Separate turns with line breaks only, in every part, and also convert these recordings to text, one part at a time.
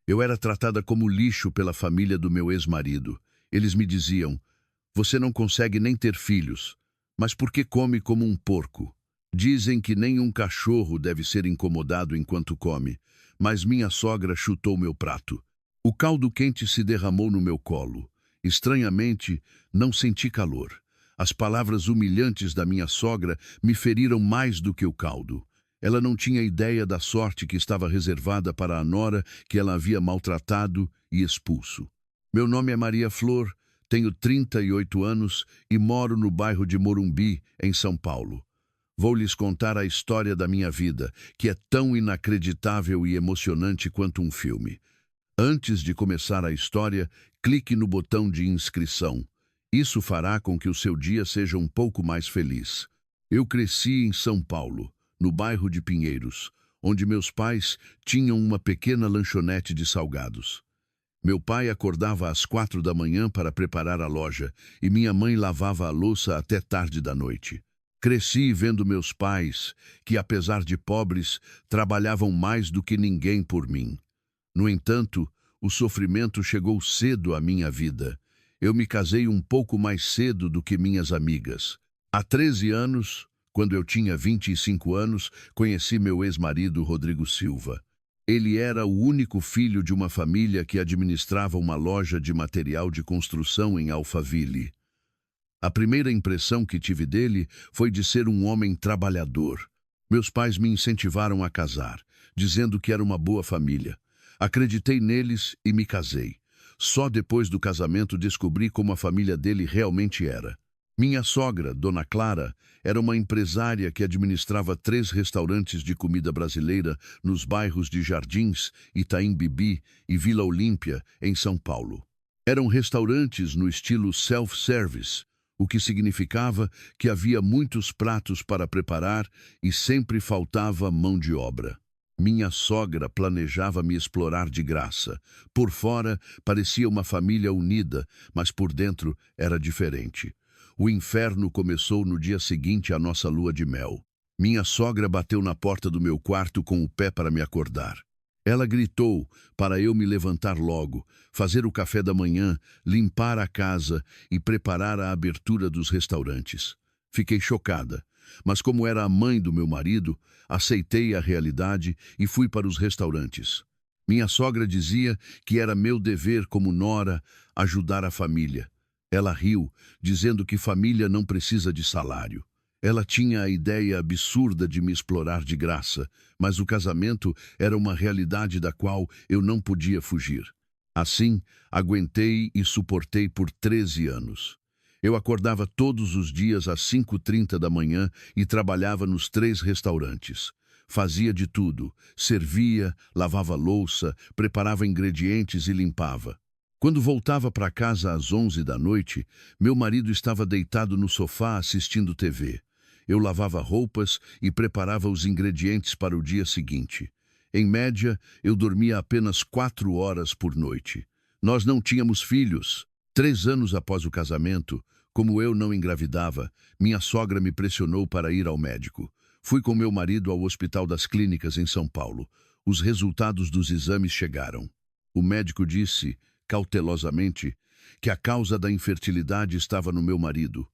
Eu era tratada como lixo pela família do meu ex-marido. Eles me diziam: "Você não consegue nem ter filhos, mas por que come como um porco?" Dizem que nem um cachorro deve ser incomodado enquanto come, mas minha sogra chutou meu prato. O caldo quente se derramou no meu colo. Estranhamente, não senti calor. As palavras humilhantes da minha sogra me feriram mais do que o caldo. Ela não tinha ideia da sorte que estava reservada para a nora que ela havia maltratado e expulso. Meu nome é Maria Flor, tenho 38 anos e moro no bairro de Morumbi, em São Paulo. Vou lhes contar a história da minha vida, que é tão inacreditável e emocionante quanto um filme. Antes de começar a história, clique no botão de inscrição. Isso fará com que o seu dia seja um pouco mais feliz. Eu cresci em São Paulo, no bairro de Pinheiros, onde meus pais tinham uma pequena lanchonete de salgados. Meu pai acordava às 4 da manhã para preparar a loja e minha mãe lavava a louça até tarde da noite. Cresci vendo meus pais, que apesar de pobres, trabalhavam mais do que ninguém por mim. No entanto, o sofrimento chegou cedo à minha vida. Eu me casei um pouco mais cedo do que minhas amigas. Há 13 anos, quando eu tinha 25 anos, conheci meu ex-marido Rodrigo Silva. Ele era o único filho de uma família que administrava uma loja de material de construção em Alphaville. A primeira impressão que tive dele foi de ser um homem trabalhador. Meus pais me incentivaram a casar, dizendo que era uma boa família. Acreditei neles e me casei. Só depois do casamento descobri como a família dele realmente era. Minha sogra, Dona Clara, era uma empresária que administrava 3 restaurantes de comida brasileira nos bairros de Jardins, Itaim Bibi e Vila Olímpia, em São Paulo. Eram restaurantes no estilo self-service, o que significava que havia muitos pratos para preparar e sempre faltava mão de obra. Minha sogra planejava me explorar de graça. Por fora, parecia uma família unida, mas por dentro era diferente. O inferno começou no dia seguinte à nossa lua de mel. Minha sogra bateu na porta do meu quarto com o pé para me acordar. Ela gritou para eu me levantar logo, fazer o café da manhã, limpar a casa e preparar a abertura dos restaurantes. Fiquei chocada, mas como era a mãe do meu marido, aceitei a realidade e fui para os restaurantes. Minha sogra dizia que era meu dever como nora ajudar a família. Ela riu, dizendo que família não precisa de salário. Ela tinha a ideia absurda de me explorar de graça, mas o casamento era uma realidade da qual eu não podia fugir. Assim, aguentei e suportei por 13 anos. Eu acordava todos os dias às 5h30 da manhã e trabalhava nos 3 restaurantes. Fazia de tudo, servia, lavava louça, preparava ingredientes e limpava. Quando voltava para casa às 11 da noite, meu marido estava deitado no sofá assistindo TV. Eu lavava roupas e preparava os ingredientes para o dia seguinte. Em média, eu dormia apenas 4 horas por noite. Nós não tínhamos filhos. 3 anos após o casamento, como eu não engravidava, minha sogra me pressionou para ir ao médico. Fui com meu marido ao Hospital das Clínicas em São Paulo. Os resultados dos exames chegaram. O médico disse, cautelosamente, que a causa da infertilidade estava no meu marido.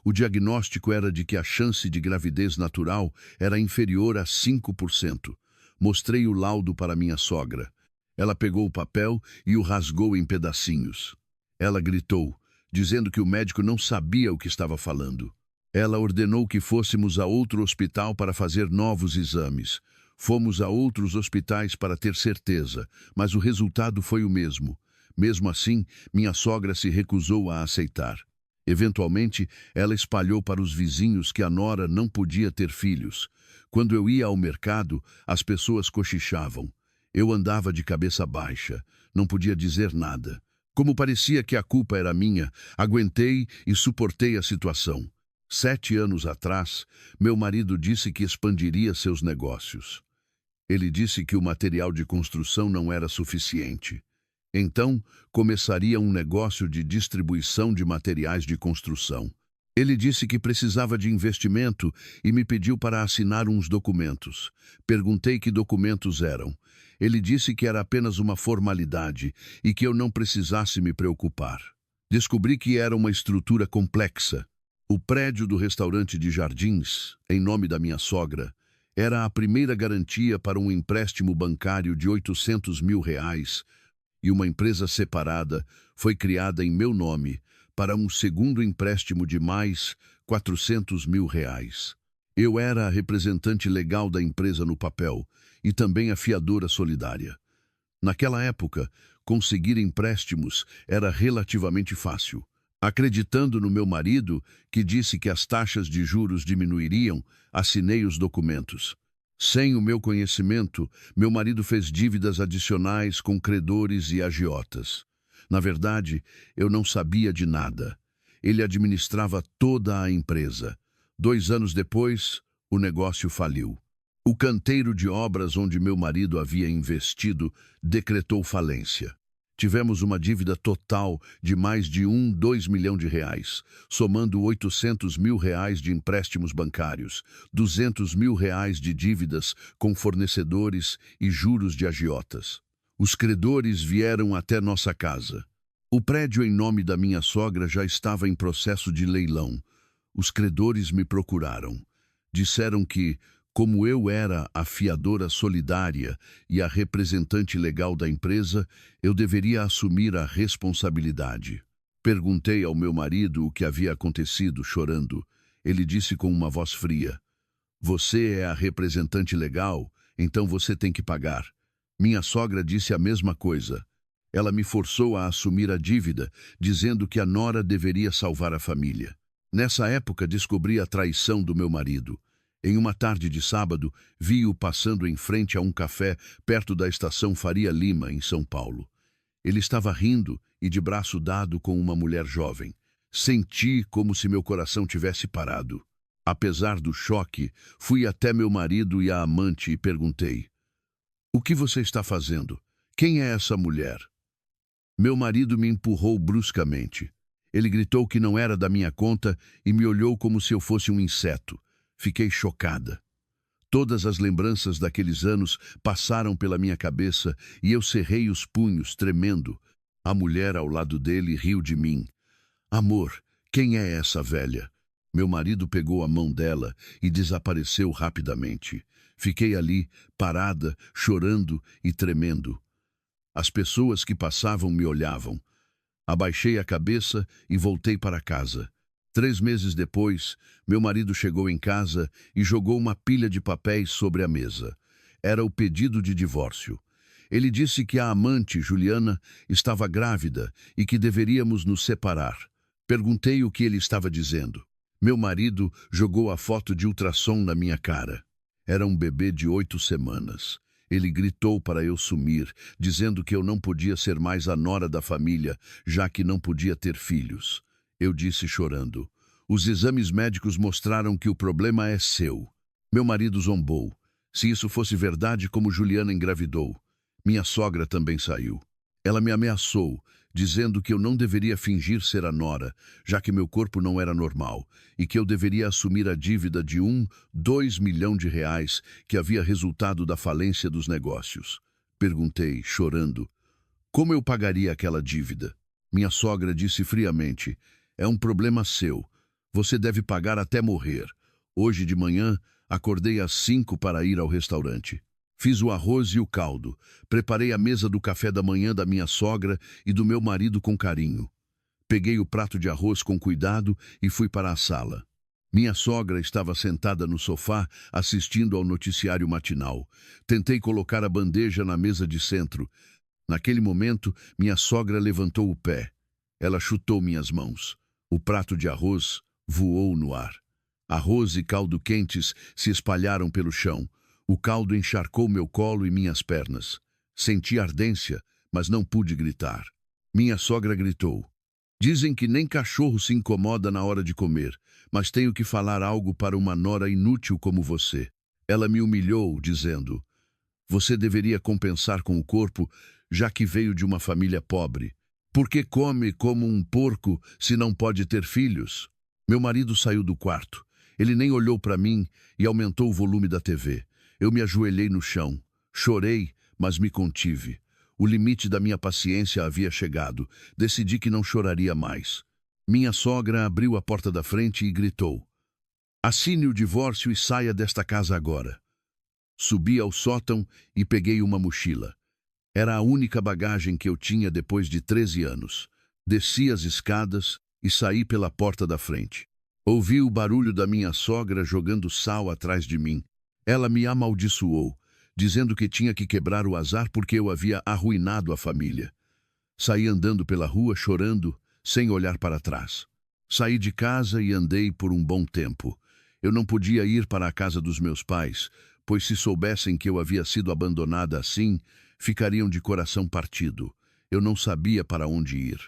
O diagnóstico era de que a chance de gravidez natural era inferior a 5%. Mostrei o laudo para minha sogra. Ela pegou o papel e o rasgou em pedacinhos. Ela gritou, dizendo que o médico não sabia o que estava falando. Ela ordenou que fôssemos a outro hospital para fazer novos exames. Fomos a outros hospitais para ter certeza, mas o resultado foi o mesmo. Mesmo assim, minha sogra se recusou a aceitar. Eventualmente, ela espalhou para os vizinhos que a nora não podia ter filhos. Quando eu ia ao mercado, as pessoas cochichavam. Eu andava de cabeça baixa, não podia dizer nada. Como parecia que a culpa era minha, aguentei e suportei a situação. 7 anos atrás, meu marido disse que expandiria seus negócios. Ele disse que o material de construção não era suficiente. Então, começaria um negócio de distribuição de materiais de construção. Ele disse que precisava de investimento e me pediu para assinar uns documentos. Perguntei que documentos eram. Ele disse que era apenas uma formalidade e que eu não precisasse me preocupar. Descobri que era uma estrutura complexa. O prédio do restaurante de Jardins, em nome da minha sogra, era a primeira garantia para um empréstimo bancário de R$ 800 mil e uma empresa separada foi criada em meu nome para um segundo empréstimo de mais R$ 400 mil. Eu era a representante legal da empresa no papel e também a fiadora solidária. Naquela época, conseguir empréstimos era relativamente fácil. Acreditando no meu marido, que disse que as taxas de juros diminuiriam, assinei os documentos. Sem o meu conhecimento, meu marido fez dívidas adicionais com credores e agiotas. Na verdade, eu não sabia de nada. Ele administrava toda a empresa. 2 anos depois, o negócio faliu. O canteiro de obras onde meu marido havia investido decretou falência. Tivemos uma dívida total de mais de R$ 2 milhão, somando R$ 800 mil de empréstimos bancários, R$ 200 mil de dívidas com fornecedores e juros de agiotas. Os credores vieram até nossa casa. O prédio em nome da minha sogra já estava em processo de leilão. Os credores me procuraram. Disseram que, como eu era a fiadora solidária e a representante legal da empresa, eu deveria assumir a responsabilidade. Perguntei ao meu marido o que havia acontecido, chorando. Ele disse com uma voz fria: "Você é a representante legal, então você tem que pagar." Minha sogra disse a mesma coisa. Ela me forçou a assumir a dívida, dizendo que a nora deveria salvar a família. Nessa época, descobri a traição do meu marido. Em uma tarde de sábado, vi-o passando em frente a um café perto da estação Faria Lima, em São Paulo. Ele estava rindo e de braço dado com uma mulher jovem. Senti como se meu coração tivesse parado. Apesar do choque, fui até meu marido e a amante e perguntei: "O que você está fazendo? Quem é essa mulher?" Meu marido me empurrou bruscamente. Ele gritou que não era da minha conta e me olhou como se eu fosse um inseto. Fiquei chocada. Todas as lembranças daqueles anos passaram pela minha cabeça e eu cerrei os punhos, tremendo. A mulher ao lado dele riu de mim. "Amor, quem é essa velha?" Meu marido pegou a mão dela e desapareceu rapidamente. Fiquei ali, parada, chorando e tremendo. As pessoas que passavam me olhavam. Abaixei a cabeça e voltei para casa. 3 meses depois, meu marido chegou em casa e jogou uma pilha de papéis sobre a mesa. Era o pedido de divórcio. Ele disse que a amante, Juliana, estava grávida e que deveríamos nos separar. Perguntei o que ele estava dizendo. Meu marido jogou a foto de ultrassom na minha cara. Era um bebê de 8 semanas. Ele gritou para eu sumir, dizendo que eu não podia ser mais a nora da família, já que não podia ter filhos. Eu disse chorando: "Os exames médicos mostraram que o problema é seu." Meu marido zombou. Se isso fosse verdade, como Juliana engravidou. Minha sogra também saiu. Ela me ameaçou, dizendo que eu não deveria fingir ser a nora, já que meu corpo não era normal, e que eu deveria assumir a dívida de R$ 2 milhões que havia resultado da falência dos negócios. Perguntei, chorando, como eu pagaria aquela dívida. Minha sogra disse friamente: "É um problema seu. Você deve pagar até morrer." Hoje de manhã, acordei às 5 para ir ao restaurante. Fiz o arroz e o caldo. Preparei a mesa do café da manhã da minha sogra e do meu marido com carinho. Peguei o prato de arroz com cuidado e fui para a sala. Minha sogra estava sentada no sofá, assistindo ao noticiário matinal. Tentei colocar a bandeja na mesa de centro. Naquele momento, minha sogra levantou o pé. Ela chutou minhas mãos. O prato de arroz voou no ar. Arroz e caldo quentes se espalharam pelo chão. O caldo encharcou meu colo e minhas pernas. Senti ardência, mas não pude gritar. Minha sogra gritou: "Dizem que nem cachorro se incomoda na hora de comer, mas tenho que falar algo para uma nora inútil como você." Ela me humilhou, dizendo: "Você deveria compensar com o corpo, já que veio de uma família pobre. Por que come como um porco se não pode ter filhos?" Meu marido saiu do quarto. Ele nem olhou para mim e aumentou o volume da TV. Eu me ajoelhei no chão. Chorei, mas me contive. O limite da minha paciência havia chegado. Decidi que não choraria mais. Minha sogra abriu a porta da frente e gritou: "Assine o divórcio e saia desta casa agora." Subi ao sótão e peguei uma mochila. Era a única bagagem que eu tinha depois de 13 anos. Desci as escadas e saí pela porta da frente. Ouvi o barulho da minha sogra jogando sal atrás de mim. Ela me amaldiçoou, dizendo que tinha que quebrar o azar porque eu havia arruinado a família. Saí andando pela rua chorando, sem olhar para trás. Saí de casa e andei por um bom tempo. Eu não podia ir para a casa dos meus pais, pois se soubessem que eu havia sido abandonada assim, ficariam de coração partido. Eu não sabia para onde ir.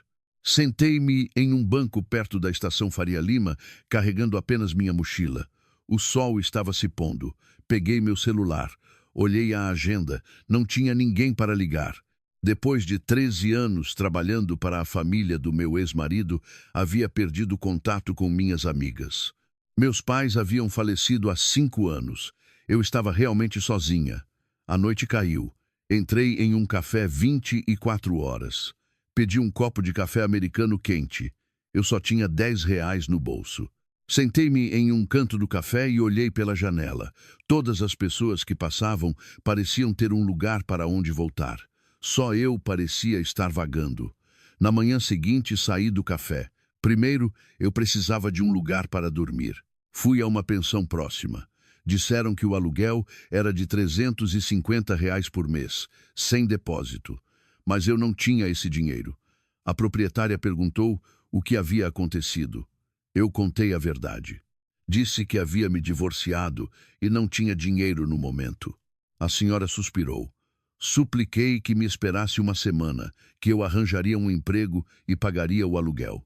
Sentei-me em um banco perto da estação Faria Lima, carregando apenas minha mochila. O sol estava se pondo. Peguei meu celular. Olhei a agenda. Não tinha ninguém para ligar. Depois de 13 anos trabalhando para a família do meu ex-marido, havia perdido contato com minhas amigas. Meus pais haviam falecido há 5 anos. Eu estava realmente sozinha. A noite caiu. Entrei em um café 24 horas. Pedi um copo de café americano quente. Eu só tinha R$ 10 no bolso. Sentei-me em um canto do café e olhei pela janela. Todas as pessoas que passavam pareciam ter um lugar para onde voltar. Só eu parecia estar vagando. Na manhã seguinte, saí do café. Primeiro, eu precisava de um lugar para dormir. Fui a uma pensão próxima. Disseram que o aluguel era de R$ 350 por mês, sem depósito. Mas eu não tinha esse dinheiro. A proprietária perguntou o que havia acontecido. Eu contei a verdade. Disse que havia me divorciado e não tinha dinheiro no momento. A senhora suspirou. Supliquei que me esperasse uma semana, que eu arranjaria um emprego e pagaria o aluguel.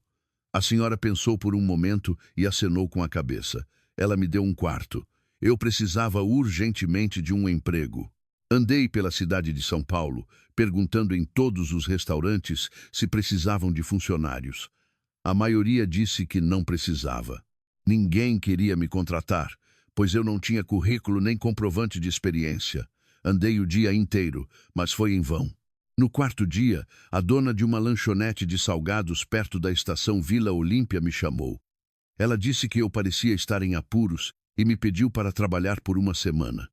A senhora pensou por um momento e acenou com a cabeça. Ela me deu um quarto. Eu precisava urgentemente de um emprego. Andei pela cidade de São Paulo, perguntando em todos os restaurantes se precisavam de funcionários. A maioria disse que não precisava. Ninguém queria me contratar, pois eu não tinha currículo nem comprovante de experiência. Andei o dia inteiro, mas foi em vão. No quarto dia, a dona de uma lanchonete de salgados perto da estação Vila Olímpia me chamou. Ela disse que eu parecia estar em apuros e me pediu para trabalhar por uma semana.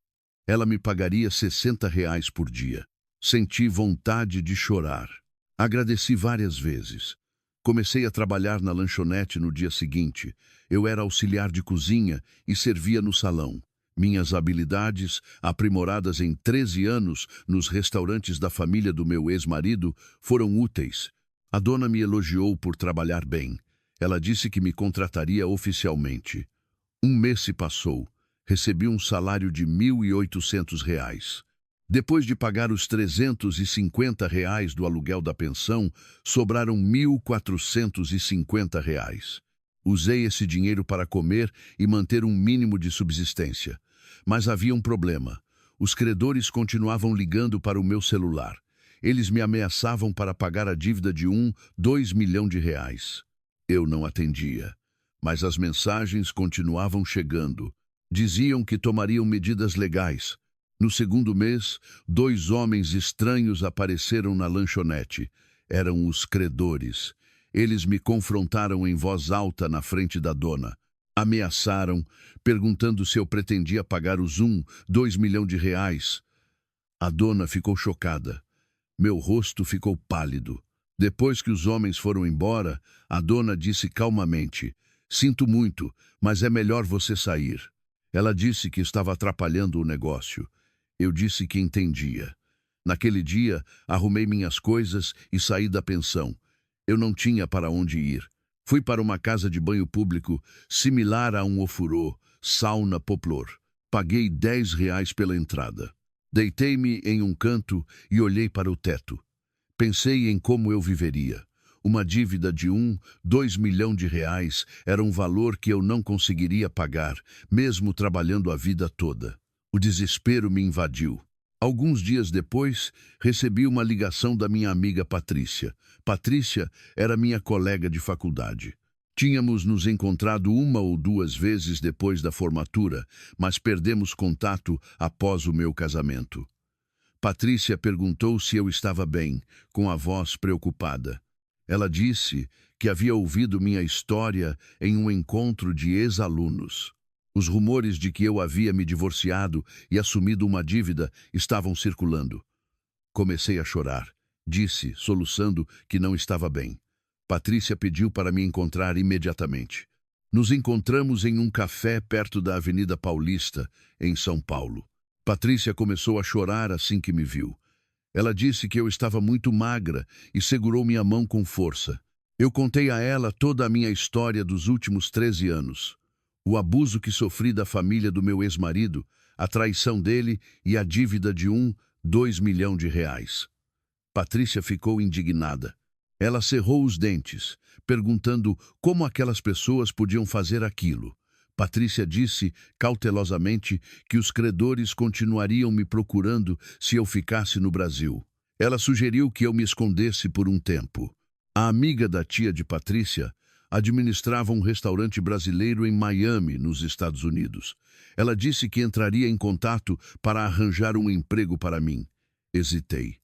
Ela me pagaria R$ 60 por dia. Senti vontade de chorar. Agradeci várias vezes. Comecei a trabalhar na lanchonete no dia seguinte. Eu era auxiliar de cozinha e servia no salão. Minhas habilidades, aprimoradas em 13 anos nos restaurantes da família do meu ex-marido, foram úteis. A dona me elogiou por trabalhar bem. Ela disse que me contrataria oficialmente. Um mês se passou. Recebi um salário de R$ 1.800. Depois de pagar os R$ 350 do aluguel da pensão, sobraram R$ 1.450. Usei esse dinheiro para comer e manter um mínimo de subsistência. Mas havia um problema. Os credores continuavam ligando para o meu celular. Eles me ameaçavam para pagar a dívida de R$ 2 milhões. Eu não atendia. Mas as mensagens continuavam chegando. Diziam que tomariam medidas legais. No segundo mês, 2 homens estranhos apareceram na lanchonete. Eram os credores. Eles me confrontaram em voz alta na frente da dona. Ameaçaram, perguntando se eu pretendia pagar os R$ 2 milhões. A dona ficou chocada. Meu rosto ficou pálido. Depois que os homens foram embora, a dona disse calmamente: "Sinto muito, mas é melhor você sair." Ela disse que estava atrapalhando o negócio. Eu disse que entendia. Naquele dia, arrumei minhas coisas e saí da pensão. Eu não tinha para onde ir. Fui para uma casa de banho público, similar a um ofurô, sauna Poplor. Paguei R$ 10 pela entrada. Deitei-me em um canto e olhei para o teto. Pensei em como eu viveria. Uma dívida de R$ 2 milhões era um valor que eu não conseguiria pagar, mesmo trabalhando a vida toda. O desespero me invadiu. Alguns dias depois, recebi uma ligação da minha amiga Patrícia. Patrícia era minha colega de faculdade. Tínhamos nos encontrado 1 ou 2 vezes depois da formatura, mas perdemos contato após o meu casamento. Patrícia perguntou se eu estava bem, com a voz preocupada. Ela disse que havia ouvido minha história em um encontro de ex-alunos. Os rumores de que eu havia me divorciado e assumido uma dívida estavam circulando. Comecei a chorar. Disse, soluçando, que não estava bem. Patrícia pediu para me encontrar imediatamente. Nos encontramos em um café perto da Avenida Paulista, em São Paulo. Patrícia começou a chorar assim que me viu. Ela disse que eu estava muito magra e segurou minha mão com força. Eu contei a ela toda a minha história dos últimos 13 anos. O abuso que sofri da família do meu ex-marido, a traição dele e a dívida de 2 milhões de reais. Patrícia ficou indignada. Ela cerrou os dentes, perguntando como aquelas pessoas podiam fazer aquilo. Patrícia disse, cautelosamente, que os credores continuariam me procurando se eu ficasse no Brasil. Ela sugeriu que eu me escondesse por um tempo. A amiga da tia de Patrícia administrava um restaurante brasileiro em Miami, nos Estados Unidos. Ela disse que entraria em contato para arranjar um emprego para mim. Hesitei.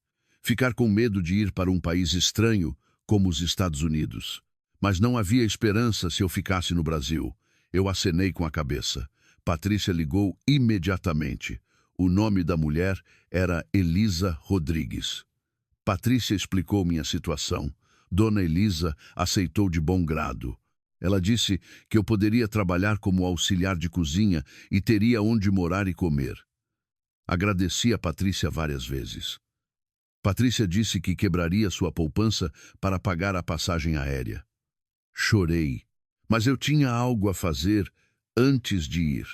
Ficar com medo de ir para um país estranho, como os Estados Unidos. Mas não havia esperança se eu ficasse no Brasil. Eu acenei com a cabeça. Patrícia ligou imediatamente. O nome da mulher era Elisa Rodrigues. Patrícia explicou minha situação. Dona Elisa aceitou de bom grado. Ela disse que eu poderia trabalhar como auxiliar de cozinha e teria onde morar e comer. Agradeci a Patrícia várias vezes. Patrícia disse que quebraria sua poupança para pagar a passagem aérea. Chorei, mas eu tinha algo a fazer antes de ir.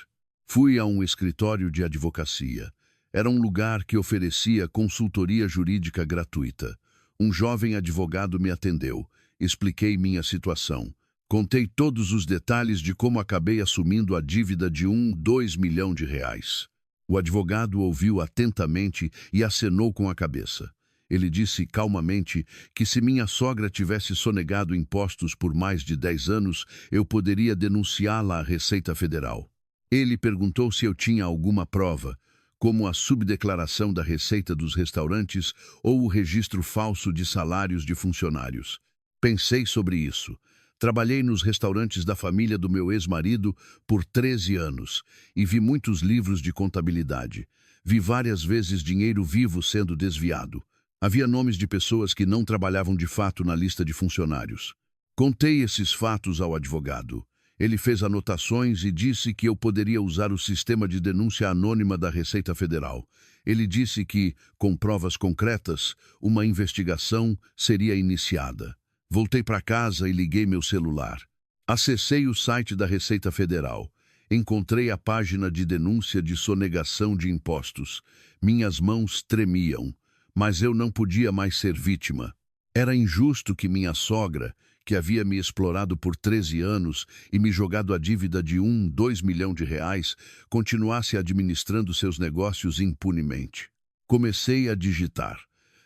Fui a um escritório de advocacia. Era um lugar que oferecia consultoria jurídica gratuita. Um jovem advogado me atendeu. Expliquei minha situação. Contei todos os detalhes de como acabei assumindo a dívida de 2 milhões de reais. O advogado ouviu atentamente e acenou com a cabeça. Ele disse calmamente que se minha sogra tivesse sonegado impostos por mais de 10 anos, eu poderia denunciá-la à Receita Federal. Ele perguntou se eu tinha alguma prova, como a subdeclaração da receita dos restaurantes ou o registro falso de salários de funcionários. Pensei sobre isso. Trabalhei nos restaurantes da família do meu ex-marido por 13 anos e vi muitos livros de contabilidade. Vi várias vezes dinheiro vivo sendo desviado. Havia nomes de pessoas que não trabalhavam de fato na lista de funcionários. Contei esses fatos ao advogado. Ele fez anotações e disse que eu poderia usar o sistema de denúncia anônima da Receita Federal. Ele disse que, com provas concretas, uma investigação seria iniciada. Voltei para casa e liguei meu celular. Acessei o site da Receita Federal. Encontrei a página de denúncia de sonegação de impostos. Minhas mãos tremiam. Mas eu não podia mais ser vítima. Era injusto que minha sogra, que havia me explorado por 13 anos e me jogado a dívida de 2 milhões de reais, continuasse administrando seus negócios impunemente. Comecei a digitar.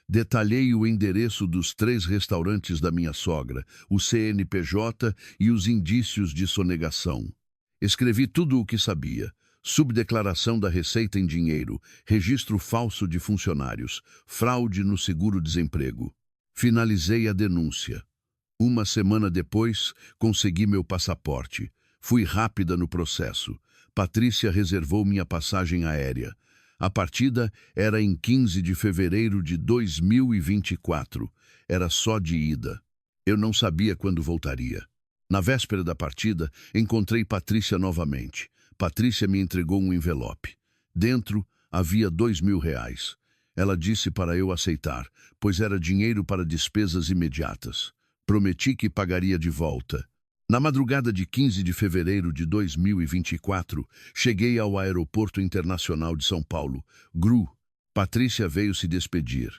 Detalhei o endereço dos 3 restaurantes da minha sogra, o CNPJ e os indícios de sonegação. Escrevi tudo o que sabia. Subdeclaração da receita em dinheiro, registro falso de funcionários, fraude no seguro-desemprego. Finalizei a denúncia. Uma semana depois, consegui meu passaporte. Fui rápida no processo. Patrícia reservou minha passagem aérea. A partida era em 15 de fevereiro de 2024. Era só de ida. Eu não sabia quando voltaria. Na véspera da partida, encontrei Patrícia novamente. Patrícia me entregou um envelope. Dentro havia 2 mil reais. Ela disse para eu aceitar, pois era dinheiro para despesas imediatas. Prometi que pagaria de volta. Na madrugada de 15 de fevereiro de 2024, cheguei ao Aeroporto Internacional de São Paulo, GRU. Patrícia veio se despedir.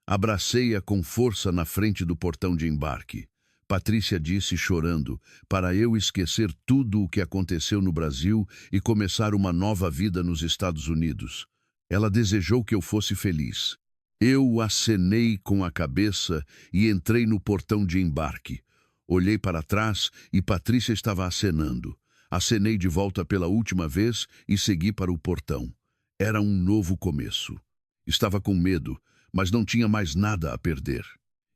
Abracei-a com força na frente do portão de embarque. Patrícia disse, chorando, para eu esquecer tudo o que aconteceu no Brasil e começar uma nova vida nos Estados Unidos. Ela desejou que eu fosse feliz. Eu acenei com a cabeça e entrei no portão de embarque. Olhei para trás e Patrícia estava acenando. Acenei de volta pela última vez e segui para o portão. Era um novo começo. Estava com medo, mas não tinha mais nada a perder.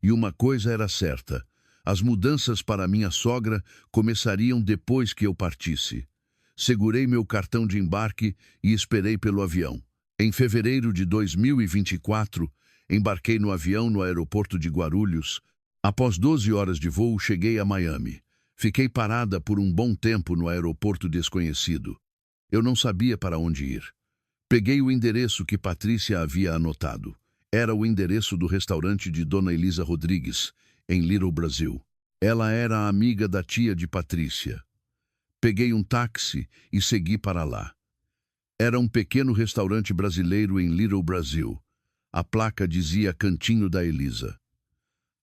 E uma coisa era certa: as mudanças para minha sogra começariam depois que eu partisse. Segurei meu cartão de embarque e esperei pelo avião. Em fevereiro de 2024, embarquei no avião no aeroporto de Guarulhos. Após 12 horas de voo, cheguei a Miami. Fiquei parada por um bom tempo no aeroporto desconhecido. Eu não sabia para onde ir. Peguei o endereço que Patrícia havia anotado. Era o endereço do restaurante de Dona Elisa Rodrigues, em Little Brasil. Ela era a amiga da tia de Patrícia. Peguei um táxi e segui para lá. Era um pequeno restaurante brasileiro em Little Brasil. A placa dizia Cantinho da Elisa.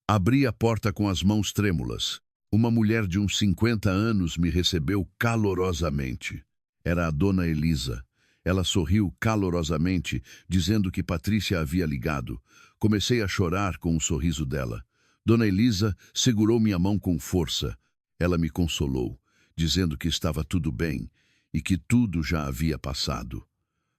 Abri a porta com as mãos trêmulas. Uma mulher de uns 50 anos me recebeu calorosamente. Era a Dona Elisa. Ela sorriu calorosamente, dizendo que Patrícia havia ligado. Comecei a chorar com o sorriso dela. Dona Elisa segurou minha mão com força. Ela me consolou, dizendo que estava tudo bem e que tudo já havia passado.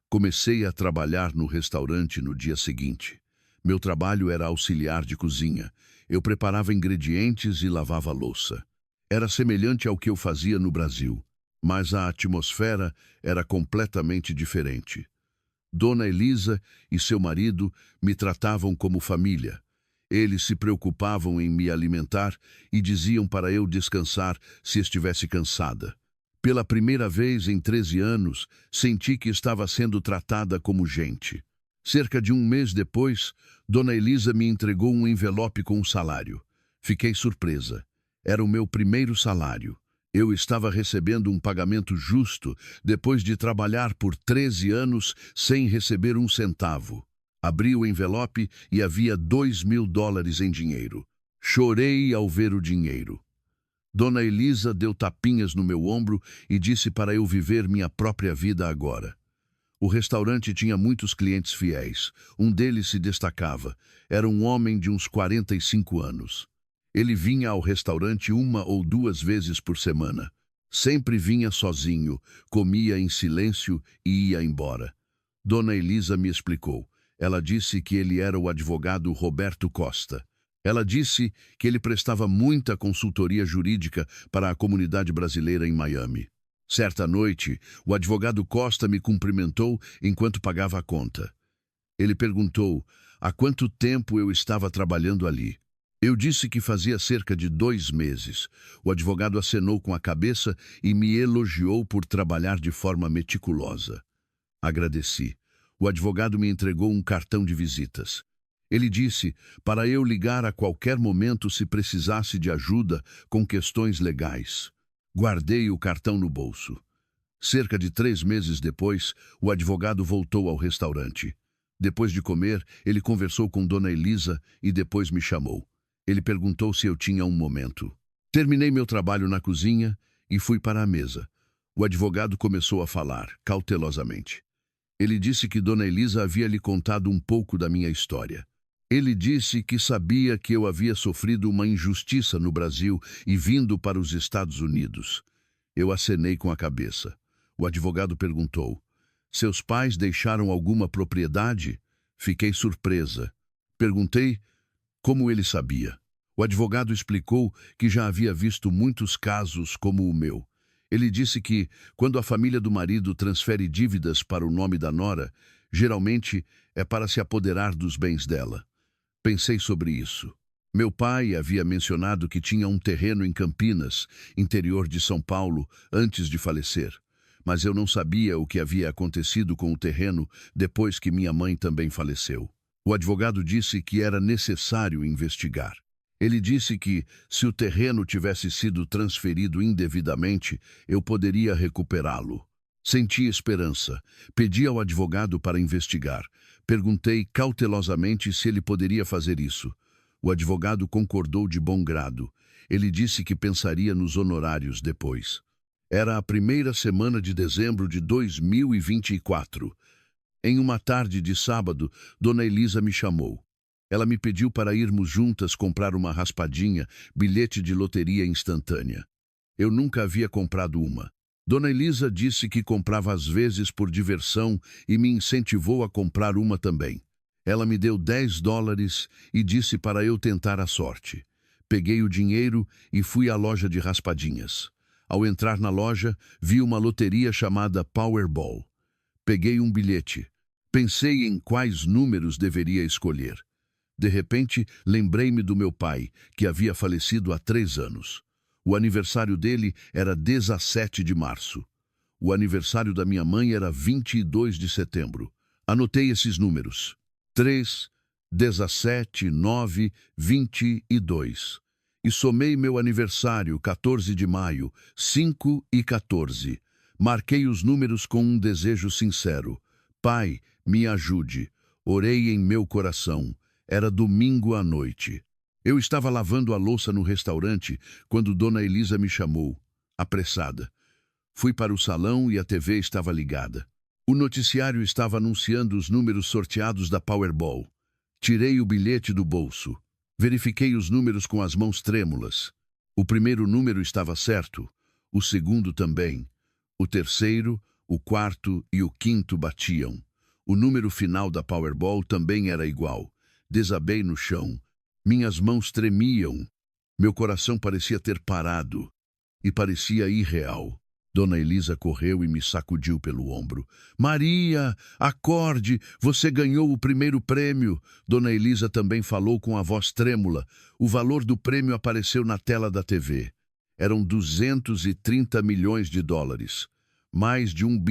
Comecei a trabalhar no restaurante no dia seguinte. Meu trabalho era auxiliar de cozinha. Eu preparava ingredientes e lavava louça. Era semelhante ao que eu fazia no Brasil, mas a atmosfera era completamente diferente. Dona Elisa e seu marido me tratavam como família. Eles se preocupavam em me alimentar e diziam para eu descansar se estivesse cansada. Pela primeira vez em 13 anos, senti que estava sendo tratada como gente. Cerca de um mês depois, Dona Elisa me entregou um envelope com um salário. Fiquei surpresa. Era o meu primeiro salário. Eu estava recebendo um pagamento justo depois de trabalhar por 13 anos sem receber um centavo. Abri o envelope e havia $2.000 em dinheiro. Chorei ao ver o dinheiro. Dona Elisa deu tapinhas no meu ombro e disse para eu viver minha própria vida agora. O restaurante tinha muitos clientes fiéis. Um deles se destacava. Era um homem de uns 45 anos. Ele vinha ao restaurante 1 ou 2 vezes por semana. Sempre vinha sozinho, comia em silêncio e ia embora. Dona Elisa me explicou. Ela disse que ele era o advogado Roberto Costa. Ela disse que ele prestava muita consultoria jurídica para a comunidade brasileira em Miami. Certa noite, o advogado Costa me cumprimentou enquanto pagava a conta. Ele perguntou há quanto tempo eu estava trabalhando ali. Eu disse que fazia cerca de 2 meses. O advogado acenou com a cabeça e me elogiou por trabalhar de forma meticulosa. Agradeci. O advogado me entregou um cartão de visitas. Ele disse para eu ligar a qualquer momento se precisasse de ajuda com questões legais. Guardei o cartão no bolso. Cerca de 3 meses depois, o advogado voltou ao restaurante. Depois de comer, ele conversou com Dona Elisa e depois me chamou. Ele perguntou se eu tinha um momento. Terminei meu trabalho na cozinha e fui para a mesa. O advogado começou a falar, cautelosamente. Ele disse que Dona Elisa havia lhe contado um pouco da minha história. Ele disse que sabia que eu havia sofrido uma injustiça no Brasil e vindo para os Estados Unidos. Eu acenei com a cabeça. O advogado perguntou: seus pais deixaram alguma propriedade? Fiquei surpresa. Perguntei como ele sabia. O advogado explicou que já havia visto muitos casos como o meu. Ele disse que, quando a família do marido transfere dívidas para o nome da nora, geralmente é para se apoderar dos bens dela. Pensei sobre isso. Meu pai havia mencionado que tinha um terreno em Campinas, interior de São Paulo, antes de falecer. Mas eu não sabia o que havia acontecido com o terreno depois que minha mãe também faleceu. O advogado disse que era necessário investigar. Ele disse que, se o terreno tivesse sido transferido indevidamente, eu poderia recuperá-lo. Senti esperança. Pedi ao advogado para investigar. Perguntei cautelosamente se ele poderia fazer isso. O advogado concordou de bom grado. Ele disse que pensaria nos honorários depois. Era a primeira semana de dezembro de 2024. Em uma tarde de sábado, Dona Elisa me chamou. Ela me pediu para irmos juntas comprar uma raspadinha, bilhete de loteria instantânea. Eu nunca havia comprado uma. Dona Elisa disse que comprava às vezes por diversão e me incentivou a comprar uma também. Ela me deu US$ 10 e disse para eu tentar a sorte. Peguei o dinheiro e fui à loja de raspadinhas. Ao entrar na loja, vi uma loteria chamada Powerball. Peguei um bilhete. Pensei em quais números deveria escolher. De repente, lembrei-me do meu pai, que havia falecido há 3 anos. O aniversário dele era 17 de março. O aniversário da minha mãe era 22 de setembro. Anotei esses números. 3, 17, 9, 22. E somei meu aniversário, 14 de maio, 5 e 14. Marquei os números com um desejo sincero. Pai, me ajude. Orei em meu coração. Era domingo à noite. Eu estava lavando a louça no restaurante quando Dona Elisa me chamou, apressada. Fui para o salão e a TV estava ligada. O noticiário estava anunciando os números sorteados da Powerball. Tirei o bilhete do bolso. Verifiquei os números com as mãos trêmulas. O primeiro número estava certo, o segundo também. O terceiro, o quarto e o quinto batiam. O número final da Powerball também era igual. Desabei no chão. Minhas mãos tremiam. Meu coração parecia ter parado. E parecia irreal. Dona Elisa correu e me sacudiu pelo ombro. Maria, acorde, você ganhou o primeiro prêmio. Dona Elisa também falou com a voz trêmula. O valor do prêmio apareceu na tela da TV. Eram 230 milhões de dólares. Mais de 1,2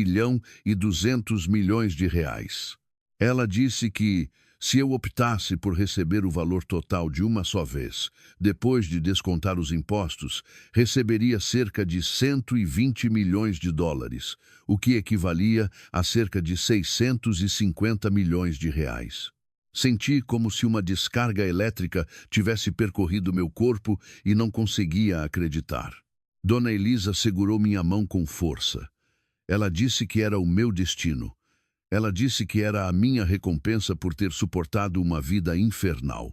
bilhão de reais. Ela disse que, se eu optasse por receber o valor total de uma só vez, depois de descontar os impostos, receberia cerca de 120 milhões de dólares, o que equivalia a cerca de 650 milhões de reais. Senti como se uma descarga elétrica tivesse percorrido meu corpo e não conseguia acreditar. Dona Elisa segurou minha mão com força. Ela disse que era o meu destino. Ela disse que era a minha recompensa por ter suportado uma vida infernal.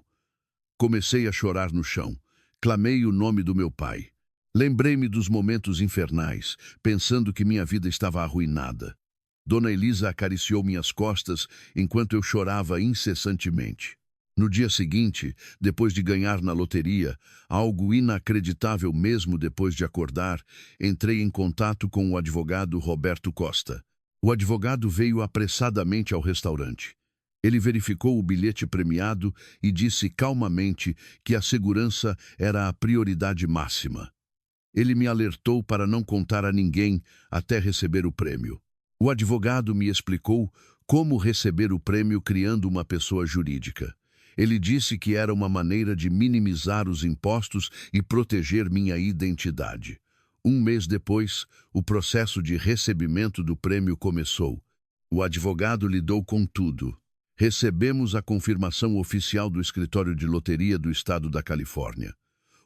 Comecei a chorar no chão. Clamei o nome do meu pai. Lembrei-me dos momentos infernais, pensando que minha vida estava arruinada. Dona Elisa acariciou minhas costas enquanto eu chorava incessantemente. No dia seguinte, depois de ganhar na loteria, algo inacreditável mesmo depois de acordar, entrei em contato com o advogado Roberto Costa. O advogado veio apressadamente ao restaurante. Ele verificou o bilhete premiado e disse calmamente que a segurança era a prioridade máxima. Ele me alertou para não contar a ninguém até receber o prêmio. O advogado me explicou como receber o prêmio criando uma pessoa jurídica. Ele disse que era uma maneira de minimizar os impostos e proteger minha identidade. Um mês depois, o processo de recebimento do prêmio começou. O advogado lidou com tudo. Recebemos a confirmação oficial do escritório de loteria do estado da Califórnia.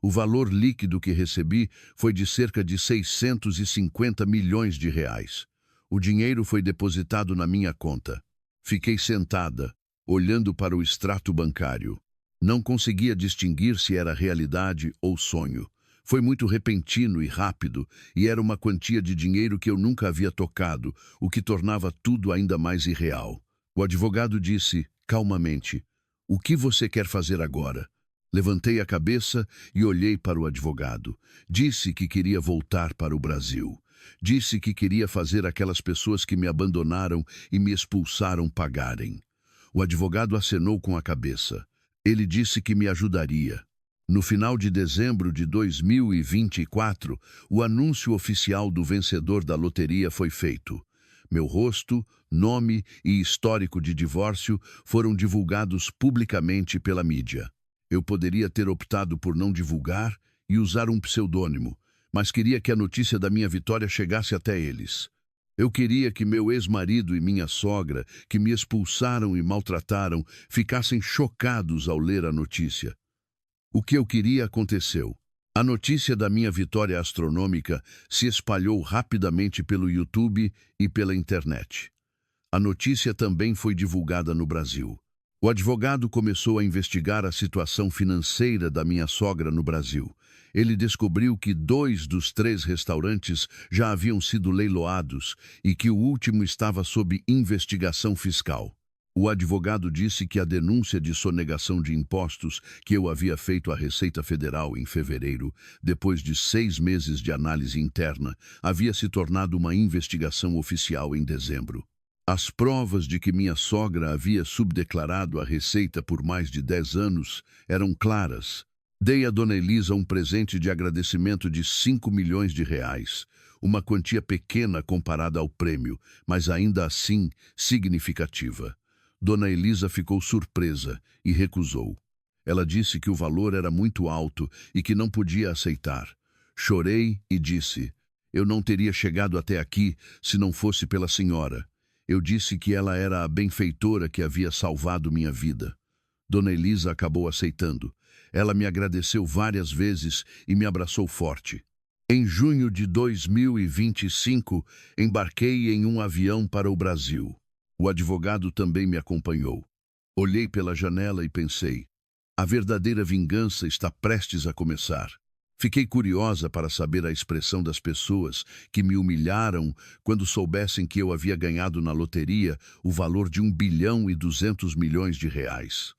O valor líquido que recebi foi de cerca de 650 milhões de reais. O dinheiro foi depositado na minha conta. Fiquei sentada, olhando para o extrato bancário. Não conseguia distinguir se era realidade ou sonho. Foi muito repentino e rápido, e era uma quantia de dinheiro que eu nunca havia tocado, o que tornava tudo ainda mais irreal. O advogado disse, calmamente, "O que você quer fazer agora?" Levantei a cabeça e olhei para o advogado. Disse que queria voltar para o Brasil. Disse que queria fazer aquelas pessoas que me abandonaram e me expulsaram pagarem. O advogado acenou com a cabeça. Ele disse que me ajudaria. No final de dezembro de 2024, o anúncio oficial do vencedor da loteria foi feito. Meu rosto, nome e histórico de divórcio foram divulgados publicamente pela mídia. Eu poderia ter optado por não divulgar e usar um pseudônimo, mas queria que a notícia da minha vitória chegasse até eles. Eu queria que meu ex-marido e minha sogra, que me expulsaram e maltrataram, ficassem chocados ao ler a notícia. O que eu queria aconteceu. A notícia da minha vitória astronômica se espalhou rapidamente pelo YouTube e pela internet. A notícia também foi divulgada no Brasil. O advogado começou a investigar a situação financeira da minha sogra no Brasil. Ele descobriu que 2 dos 3 restaurantes já haviam sido leiloados e que o último estava sob investigação fiscal. O advogado disse que a denúncia de sonegação de impostos que eu havia feito à Receita Federal em fevereiro, depois de 6 meses de análise interna, havia se tornado uma investigação oficial em dezembro. As provas de que minha sogra havia subdeclarado a Receita por mais de 10 anos eram claras. Dei a Dona Elisa um presente de agradecimento de 5 milhões de reais, uma quantia pequena comparada ao prêmio, mas ainda assim significativa. Dona Elisa ficou surpresa e recusou. Ela disse que o valor era muito alto e que não podia aceitar. Chorei e disse: eu não teria chegado até aqui se não fosse pela senhora. Eu disse que ela era a benfeitora que havia salvado minha vida. Dona Elisa acabou aceitando. Ela me agradeceu várias vezes e me abraçou forte. Em junho de 2025, embarquei em um avião para o Brasil. O advogado também me acompanhou. Olhei pela janela e pensei: a verdadeira vingança está prestes a começar. Fiquei curiosa para saber a expressão das pessoas que me humilharam quando soubessem que eu havia ganhado na loteria o valor de 1,2 bilhão de reais.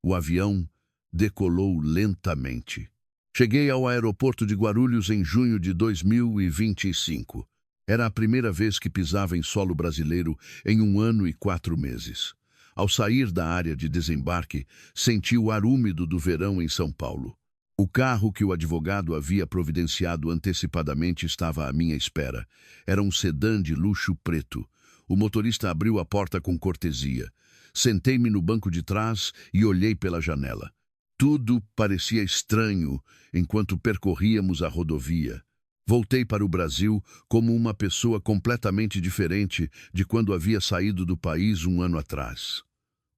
O avião decolou lentamente. Cheguei ao aeroporto de Guarulhos em junho de 2025. Era a primeira vez que pisava em solo brasileiro em 1 ano e 4 meses. Ao sair da área de desembarque, senti o ar úmido do verão em São Paulo. O carro que o advogado havia providenciado antecipadamente estava à minha espera. Era um sedã de luxo preto. O motorista abriu a porta com cortesia. Sentei-me no banco de trás e olhei pela janela. Tudo parecia estranho enquanto percorríamos a rodovia. Voltei para o Brasil como uma pessoa completamente diferente de quando havia saído do país 1 ano atrás.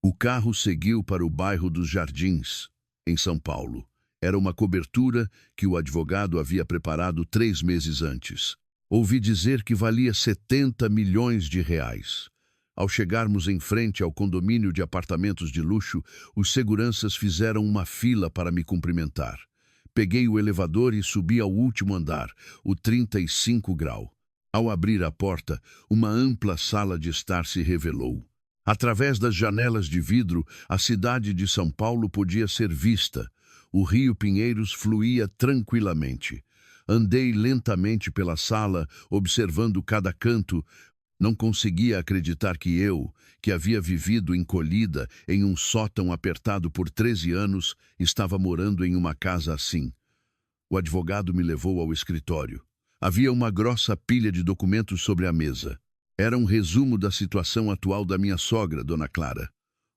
O carro seguiu para o bairro dos Jardins, em São Paulo. Era uma cobertura que o advogado havia preparado 3 meses antes. Ouvi dizer que valia 70 milhões de reais. Ao chegarmos em frente ao condomínio de apartamentos de luxo, os seguranças fizeram uma fila para me cumprimentar. Peguei o elevador e subi ao último andar, o 35 grau. Ao abrir a porta, uma ampla sala de estar se revelou. Através das janelas de vidro, a cidade de São Paulo podia ser vista. O rio Pinheiros fluía tranquilamente. Andei lentamente pela sala, observando cada canto. Não conseguia acreditar que eu, que havia vivido encolhida em um sótão apertado por 13 anos, estava morando em uma casa assim. O advogado me levou ao escritório. Havia uma grossa pilha de documentos sobre a mesa. Era um resumo da situação atual da minha sogra, Dona Clara.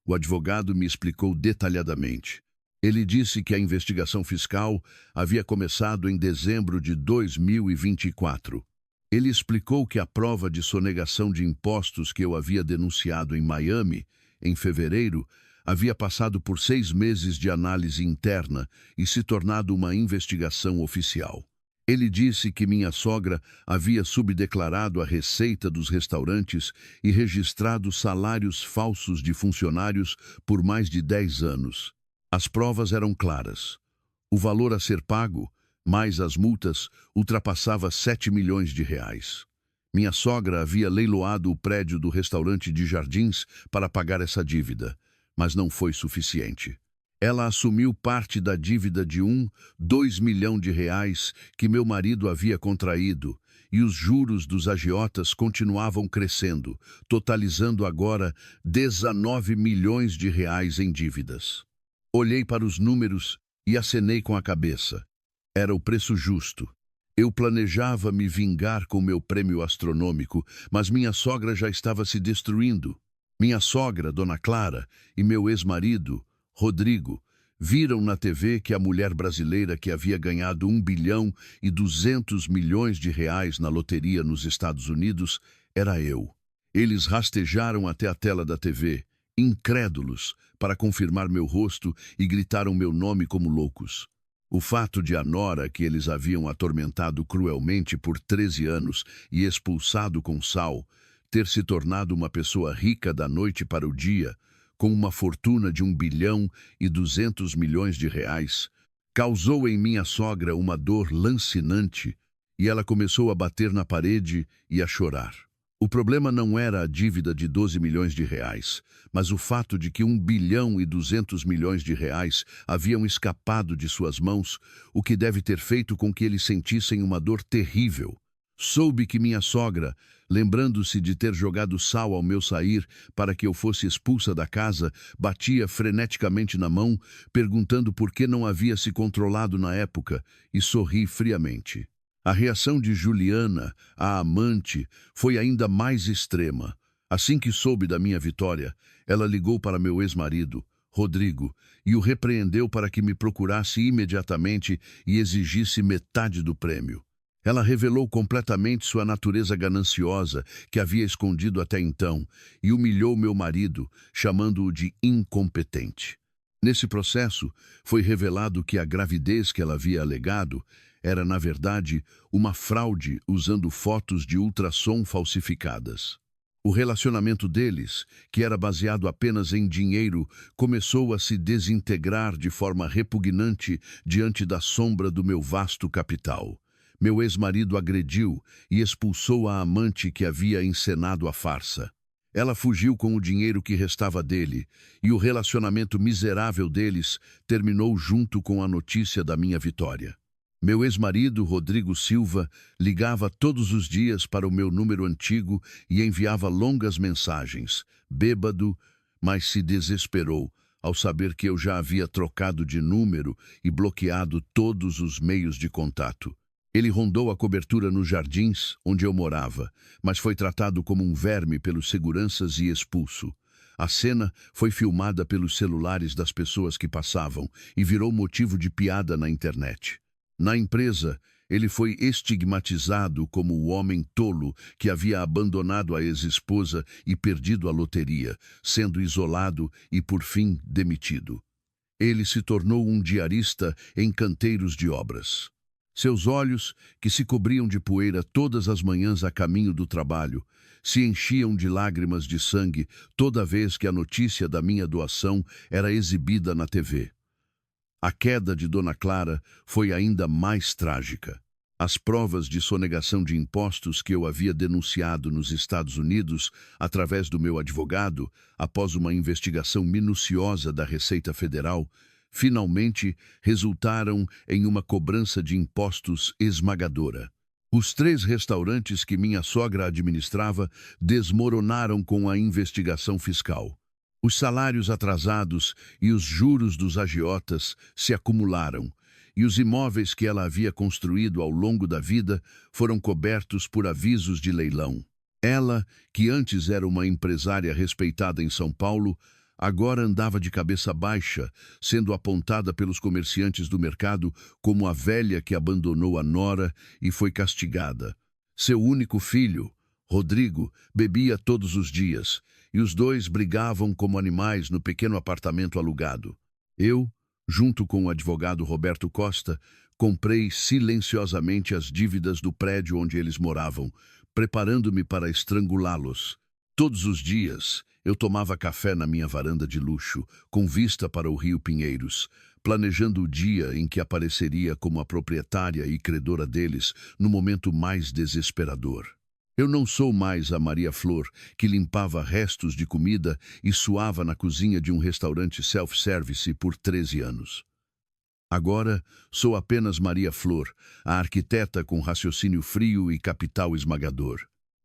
O advogado me explicou detalhadamente. Ele disse que a investigação fiscal havia começado em dezembro de 2024. Ele explicou que a prova de sonegação de impostos que eu havia denunciado em Miami, em fevereiro, havia passado por 6 meses de análise interna e se tornado uma investigação oficial. Ele disse que minha sogra havia subdeclarado a receita dos restaurantes e registrado salários falsos de funcionários por mais de 10 anos. As provas eram claras. O valor a ser pago, mais as multas, ultrapassava 7 milhões de reais. Minha sogra havia leiloado o prédio do restaurante de Jardins para pagar essa dívida, mas não foi suficiente. Ela assumiu parte da dívida de 2 milhões de reais que meu marido havia contraído, e os juros dos agiotas continuavam crescendo, totalizando agora 19 milhões de reais em dívidas. Olhei para os números e acenei com a cabeça. Era o preço justo. Eu planejava me vingar com meu prêmio astronômico, mas minha sogra já estava se destruindo. Minha sogra, Dona Clara, e meu ex-marido, Rodrigo, viram na TV que a mulher brasileira que havia ganhado 1,2 bilhão de reais na loteria nos Estados Unidos era eu. Eles rastejaram até a tela da TV, incrédulos, para confirmar meu rosto e gritaram meu nome como loucos. O fato de a nora que eles haviam atormentado cruelmente por 13 anos e expulsado com sal, ter se tornado uma pessoa rica da noite para o dia, com uma fortuna de 1,2 bilhão de reais, causou em minha sogra uma dor lancinante e ela começou a bater na parede e a chorar. O problema não era a dívida de 12 milhões de reais, mas o fato de que 1,2 bilhão haviam escapado de suas mãos, o que deve ter feito com que eles sentissem uma dor terrível. Soube que minha sogra, lembrando-se de ter jogado sal ao meu sair para que eu fosse expulsa da casa, batia freneticamente na mão, perguntando por que não havia se controlado na época, e sorri friamente. A reação de Juliana, a amante, foi ainda mais extrema. Assim que soube da minha vitória, ela ligou para meu ex-marido, Rodrigo, e o repreendeu para que me procurasse imediatamente e exigisse metade do prêmio. Ela revelou completamente sua natureza gananciosa, que havia escondido até então, e humilhou meu marido, chamando-o de incompetente. Nesse processo, foi revelado que a gravidez que ela havia alegado era, na verdade, uma fraude usando fotos de ultrassom falsificadas. O relacionamento deles, que era baseado apenas em dinheiro, começou a se desintegrar de forma repugnante diante da sombra do meu vasto capital. Meu ex-marido agrediu e expulsou a amante que havia encenado a farsa. Ela fugiu com o dinheiro que restava dele, e o relacionamento miserável deles terminou junto com a notícia da minha vitória. Meu ex-marido, Rodrigo Silva, ligava todos os dias para o meu número antigo e enviava longas mensagens, bêbado, mas se desesperou ao saber que eu já havia trocado de número e bloqueado todos os meios de contato. Ele rondou a cobertura nos jardins, onde eu morava, mas foi tratado como um verme pelos seguranças e expulso. A cena foi filmada pelos celulares das pessoas que passavam e virou motivo de piada na internet. Na empresa, ele foi estigmatizado como o homem tolo que havia abandonado a ex-esposa e perdido a loteria, sendo isolado e, por fim, demitido. Ele se tornou um diarista em canteiros de obras. Seus olhos, que se cobriam de poeira todas as manhãs a caminho do trabalho, se enchiam de lágrimas de sangue toda vez que a notícia da minha doação era exibida na TV. A queda de Dona Clara foi ainda mais trágica. As provas de sonegação de impostos que eu havia denunciado nos Estados Unidos através do meu advogado, após uma investigação minuciosa da Receita Federal, finalmente resultaram em uma cobrança de impostos esmagadora. Os 3 restaurantes que minha sogra administrava desmoronaram com a investigação fiscal. Os salários atrasados e os juros dos agiotas se acumularam, e os imóveis que ela havia construído ao longo da vida foram cobertos por avisos de leilão. Ela, que antes era uma empresária respeitada em São Paulo, agora andava de cabeça baixa, sendo apontada pelos comerciantes do mercado como a velha que abandonou a nora e foi castigada. Seu único filho, Rodrigo, bebia todos os dias, e os 2 brigavam como animais no pequeno apartamento alugado. Eu, junto com o advogado Roberto Costa, comprei silenciosamente as dívidas do prédio onde eles moravam, preparando-me para estrangulá-los. Todos os dias, eu tomava café na minha varanda de luxo, com vista para o Rio Pinheiros, planejando o dia em que apareceria como a proprietária e credora deles no momento mais desesperador. Eu não sou mais a Maria Flor, que limpava restos de comida e suava na cozinha de um restaurante self-service por 13 anos. Agora, sou apenas Maria Flor, a arquiteta com raciocínio frio e capital esmagador.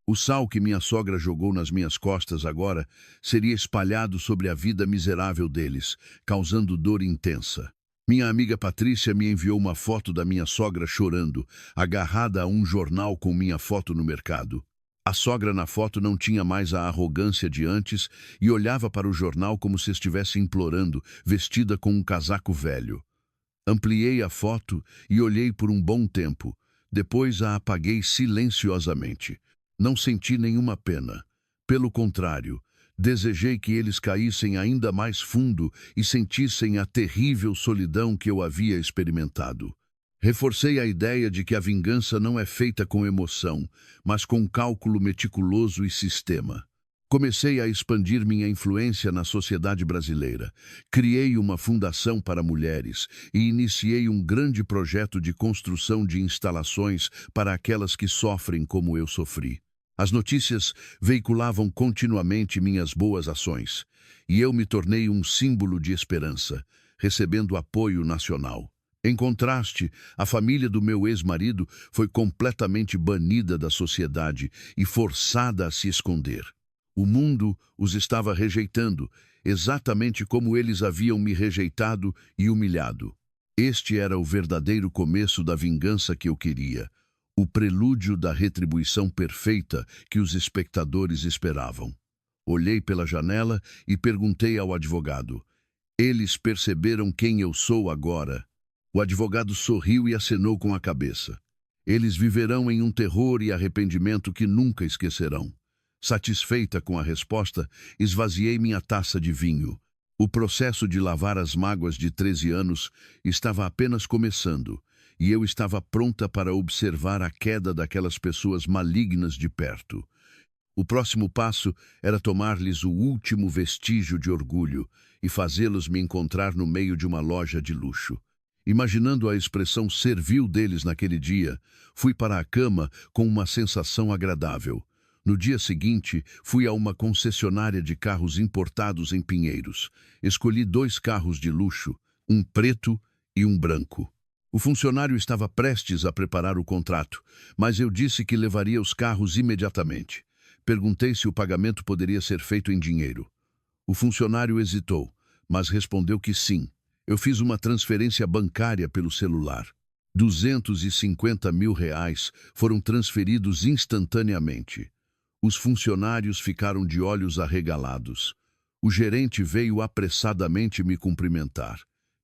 O sal que minha sogra jogou nas minhas costas agora seria espalhado sobre a vida miserável deles, causando dor intensa. Minha amiga Patrícia me enviou uma foto da minha sogra chorando, agarrada a um jornal com minha foto no mercado. A sogra na foto não tinha mais a arrogância de antes e olhava para o jornal como se estivesse implorando, vestida com um casaco velho. Ampliei a foto e olhei por um bom tempo. Depois a apaguei silenciosamente. Não senti nenhuma pena. Pelo contrário, desejei que eles caíssem ainda mais fundo e sentissem a terrível solidão que eu havia experimentado. Reforcei a ideia de que a vingança não é feita com emoção, mas com cálculo meticuloso e sistema. Comecei a expandir minha influência na sociedade brasileira. Criei uma fundação para mulheres e iniciei um grande projeto de construção de instalações para aquelas que sofrem como eu sofri. As notícias veiculavam continuamente minhas boas ações, e eu me tornei um símbolo de esperança, recebendo apoio nacional. Em contraste, a família do meu ex-marido foi completamente banida da sociedade e forçada a se esconder. O mundo os estava rejeitando, exatamente como eles haviam me rejeitado e humilhado. Este era o verdadeiro começo da vingança que eu queria, o prelúdio da retribuição perfeita que os espectadores esperavam. Olhei pela janela e perguntei ao advogado: eles perceberam quem eu sou agora? O advogado sorriu e acenou com a cabeça. Eles viverão em um terror e arrependimento que nunca esquecerão. Satisfeita com a resposta, esvaziei minha taça de vinho. O processo de lavar as mágoas de 13 anos estava apenas começando, e eu estava pronta para observar a queda daquelas pessoas malignas de perto. O próximo passo era tomar-lhes o último vestígio de orgulho e fazê-los me encontrar no meio de uma loja de luxo. Imaginando a expressão servil deles naquele dia, fui para a cama com uma sensação agradável. No dia seguinte, fui a uma concessionária de carros importados em Pinheiros. Escolhi 2 carros de luxo, um preto e um branco. O funcionário estava prestes a preparar o contrato, mas eu disse que levaria os carros imediatamente. Perguntei se o pagamento poderia ser feito em dinheiro. O funcionário hesitou, mas respondeu que sim. Eu fiz uma transferência bancária pelo celular. 250 mil reais foram transferidos instantaneamente. Os funcionários ficaram de olhos arregalados. O gerente veio apressadamente me cumprimentar.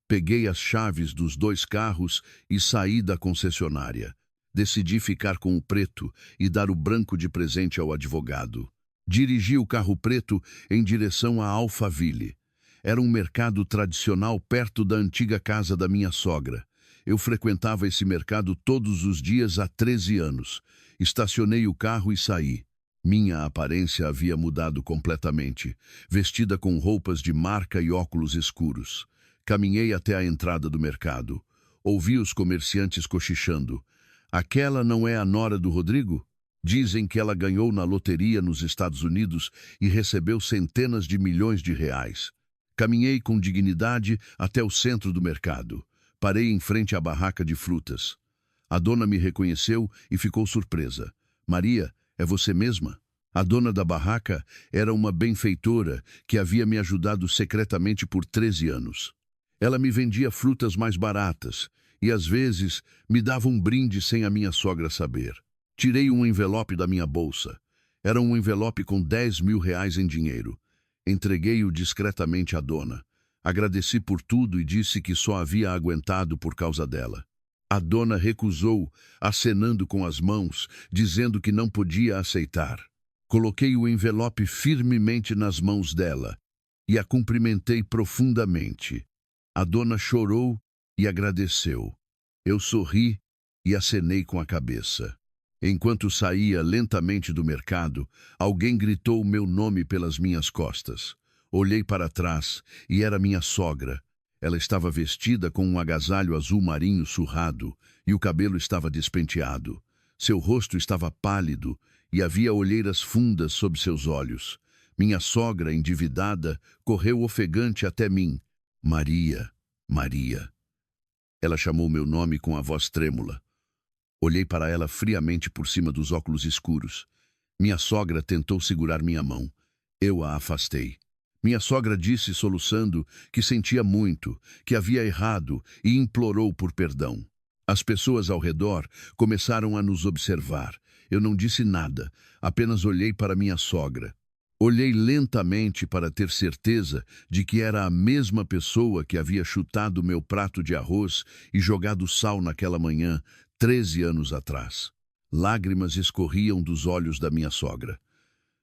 Peguei as chaves dos 2 carros e saí da concessionária. Decidi ficar com o preto e dar o branco de presente ao advogado. Dirigi o carro preto em direção a Alphaville. Era um mercado tradicional perto da antiga casa da minha sogra. Eu frequentava esse mercado todos os dias há 13 anos. Estacionei o carro e saí. Minha aparência havia mudado completamente, vestida com roupas de marca e óculos escuros. Caminhei até a entrada do mercado. Ouvi os comerciantes cochichando. Aquela não é a nora do Rodrigo? Dizem que ela ganhou na loteria nos Estados Unidos e recebeu centenas de milhões de reais. Caminhei com dignidade até o centro do mercado. Parei em frente à barraca de frutas. A dona me reconheceu e ficou surpresa. Maria, é você mesma? A dona da barraca era uma benfeitora que havia me ajudado secretamente por 13 anos. Ela me vendia frutas mais baratas e, às vezes, me dava um brinde sem a minha sogra saber. Tirei um envelope da minha bolsa. Era um envelope com 10 mil reais em dinheiro. Entreguei-o discretamente à dona. Agradeci por tudo e disse que só havia aguentado por causa dela. A dona recusou, acenando com as mãos, dizendo que não podia aceitar. Coloquei o envelope firmemente nas mãos dela e a cumprimentei profundamente. A dona chorou e agradeceu. Eu sorri e acenei com a cabeça. Enquanto saía lentamente do mercado, alguém gritou meu nome pelas minhas costas. Olhei para trás e era minha sogra. Ela estava vestida com um agasalho azul marinho surrado e o cabelo estava despenteado. Seu rosto estava pálido e havia olheiras fundas sob seus olhos. Minha sogra, endividada, correu ofegante até mim. Maria, Maria. Ela chamou meu nome com a voz trêmula. Olhei para ela friamente por cima dos óculos escuros. Minha sogra tentou segurar minha mão. Eu a afastei. Minha sogra disse, soluçando, que sentia muito, que havia errado e implorou por perdão. As pessoas ao redor começaram a nos observar. Eu não disse nada, apenas olhei para minha sogra. Olhei lentamente para ter certeza de que era a mesma pessoa que havia chutado meu prato de arroz e jogado sal naquela manhã, 13 anos atrás. Lágrimas escorriam dos olhos da minha sogra.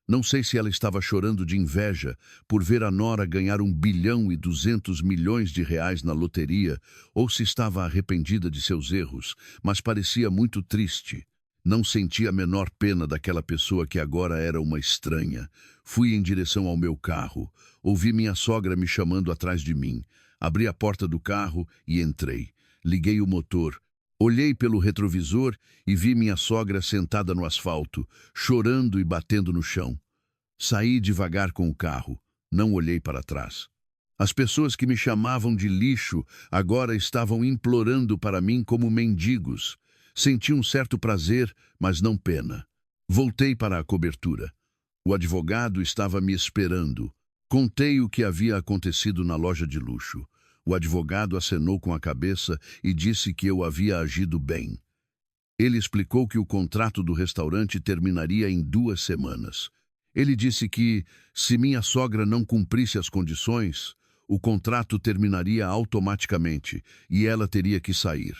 Não sei se ela estava chorando de inveja por ver a nora ganhar 1,2 bilhão de reais na loteria ou se estava arrependida de seus erros, mas parecia muito triste. Não senti a menor pena daquela pessoa que agora era uma estranha. Fui em direção ao meu carro. Ouvi minha sogra me chamando atrás de mim. Abri a porta do carro e entrei. Liguei o motor. Olhei pelo retrovisor e vi minha sogra sentada no asfalto, chorando e batendo no chão. Saí devagar com o carro, não olhei para trás. As pessoas que me chamavam de lixo agora estavam implorando para mim como mendigos. Senti um certo prazer, mas não pena. Voltei para a cobertura. O advogado estava me esperando. Contei o que havia acontecido na loja de luxo. O advogado acenou com a cabeça e disse que eu havia agido bem. Ele explicou que o contrato do restaurante terminaria em 2 semanas. Ele disse que, se minha sogra não cumprisse as condições, o contrato terminaria automaticamente e ela teria que sair.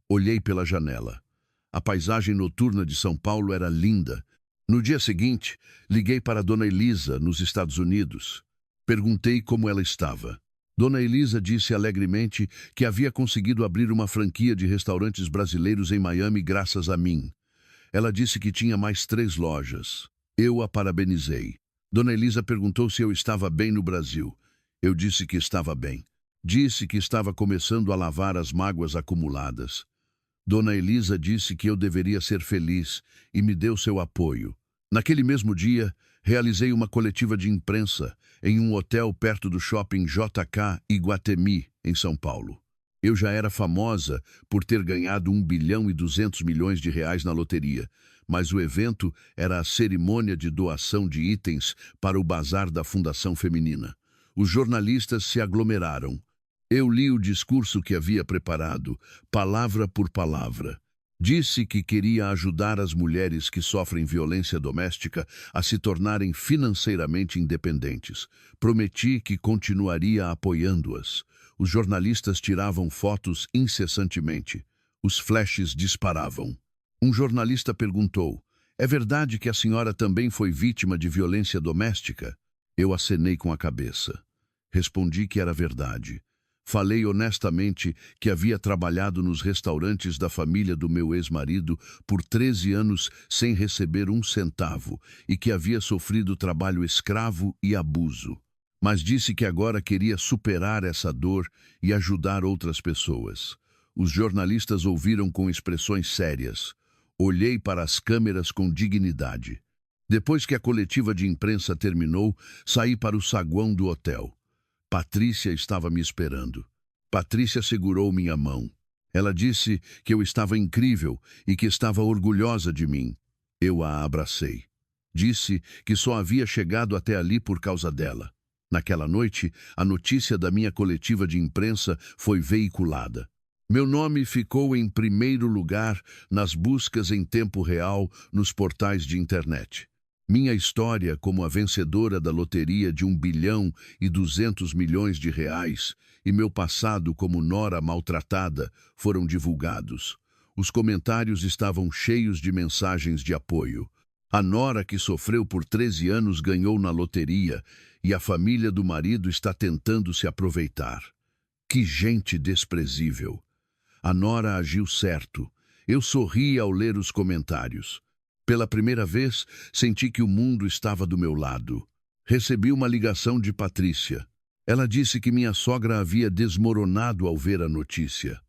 Olhei pela janela. A paisagem noturna de São Paulo era linda. No dia seguinte, liguei para Dona Elisa, nos Estados Unidos. Perguntei como ela estava. Dona Elisa disse alegremente que havia conseguido abrir uma franquia de restaurantes brasileiros em Miami graças a mim. Ela disse que tinha mais 3 lojas. Eu a parabenizei. Dona Elisa perguntou se eu estava bem no Brasil. Eu disse que estava bem. Disse que estava começando a lavar as mágoas acumuladas. Dona Elisa disse que eu deveria ser feliz e me deu seu apoio. Naquele mesmo dia, realizei uma coletiva de imprensa em um hotel perto do shopping JK Iguatemi, em São Paulo. Eu já era famosa por ter ganhado 1,2 bilhão na loteria, mas o evento era a cerimônia de doação de itens para o bazar da Fundação Feminina. Os jornalistas se aglomeraram. Eu li o discurso que havia preparado, palavra por palavra. Disse que queria ajudar as mulheres que sofrem violência doméstica a se tornarem financeiramente independentes. Prometi que continuaria apoiando-as. Os jornalistas tiravam fotos incessantemente. Os flashes disparavam. Um jornalista perguntou: "É verdade que a senhora também foi vítima de violência doméstica?" Eu acenei com a cabeça. Respondi que era verdade. Falei honestamente que havia trabalhado nos restaurantes da família do meu ex-marido por 13 anos sem receber 1 centavo e que havia sofrido trabalho escravo e abuso. Mas disse que agora queria superar essa dor e ajudar outras pessoas. Os jornalistas ouviram com expressões sérias. Olhei para as câmeras com dignidade. Depois que a coletiva de imprensa terminou, saí para o saguão do hotel. Patrícia estava me esperando. Patrícia segurou minha mão. Ela disse que eu estava incrível e que estava orgulhosa de mim. Eu a abracei. Disse que só havia chegado até ali por causa dela. Naquela noite, a notícia da minha coletiva de imprensa foi veiculada. Meu nome ficou em primeiro lugar nas buscas em tempo real nos portais de internet. Minha história como a vencedora da loteria de 1,2 bilhão e meu passado como nora maltratada foram divulgados. Os comentários estavam cheios de mensagens de apoio. A nora que sofreu por 13 anos ganhou na loteria e a família do marido está tentando se aproveitar. Que gente desprezível! A nora agiu certo. Eu sorri ao ler os comentários. Pela primeira vez, senti que o mundo estava do meu lado. Recebi uma ligação de Patrícia. Ela disse que minha sogra havia desmoronado ao ver a notícia.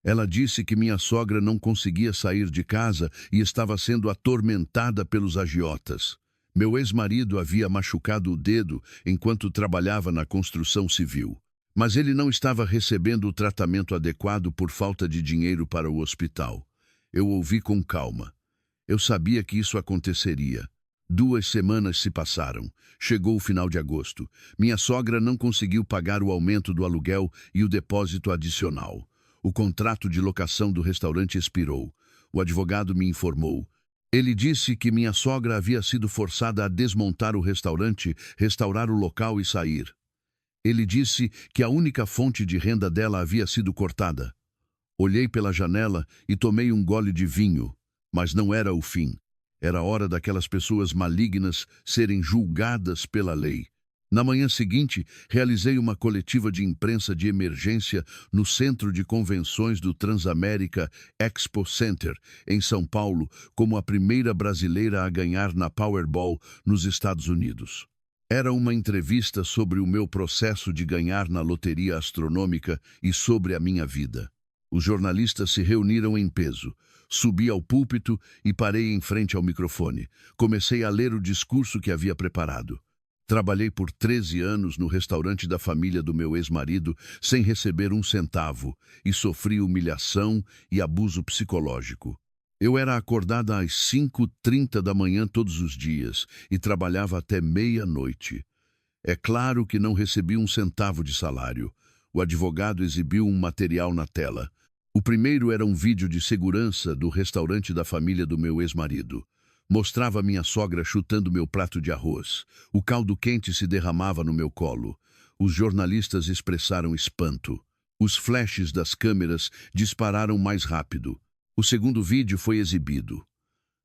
Ela disse que minha sogra não conseguia sair de casa e estava sendo atormentada pelos agiotas. Meu ex-marido havia machucado o dedo enquanto trabalhava na construção civil. Mas ele não estava recebendo o tratamento adequado por falta de dinheiro para o hospital. Eu ouvi com calma. Eu sabia que isso aconteceria. 2 semanas se passaram. Chegou o final de agosto. Minha sogra não conseguiu pagar o aumento do aluguel e o depósito adicional. O contrato de locação do restaurante expirou. O advogado me informou. Ele disse que minha sogra havia sido forçada a desmontar o restaurante, restaurar o local e sair. Ele disse que a única fonte de renda dela havia sido cortada. Olhei pela janela e tomei um gole de vinho. Mas não era o fim. Era hora daquelas pessoas malignas serem julgadas pela lei. Na manhã seguinte, realizei uma coletiva de imprensa de emergência no Centro de Convenções do Transamérica Expo Center, em São Paulo, como a primeira brasileira a ganhar na Powerball nos Estados Unidos. Era uma entrevista sobre o meu processo de ganhar na loteria astronômica e sobre a minha vida. Os jornalistas se reuniram em peso. Subi ao púlpito e parei em frente ao microfone. Comecei a ler o discurso que havia preparado. Trabalhei por 13 anos no restaurante da família do meu ex-marido sem receber um centavo e sofri humilhação e abuso psicológico. Eu era acordada às 5h30 da manhã todos os dias e trabalhava até meia-noite. É claro que não recebi um centavo de salário. O advogado exibiu um material na tela. O primeiro era um vídeo de segurança do restaurante da família do meu ex-marido. Mostrava minha sogra chutando meu prato de arroz. O caldo quente se derramava no meu colo. Os jornalistas expressaram espanto. Os flashes das câmeras dispararam mais rápido. O segundo vídeo foi exibido.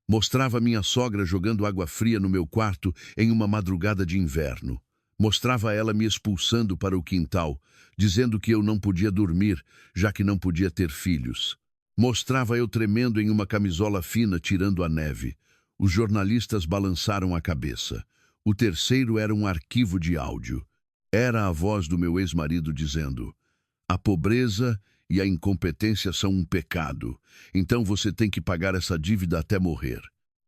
Mostrava minha sogra jogando água fria no meu quarto em uma madrugada de inverno. Mostrava ela me expulsando para o quintal, dizendo que eu não podia dormir, já que não podia ter filhos. Mostrava eu tremendo em uma camisola fina tirando a neve. Os jornalistas balançaram a cabeça. O terceiro era um arquivo de áudio. Era a voz do meu ex-marido dizendo: "A pobreza e a incompetência são um pecado, então você tem que pagar essa dívida até morrer."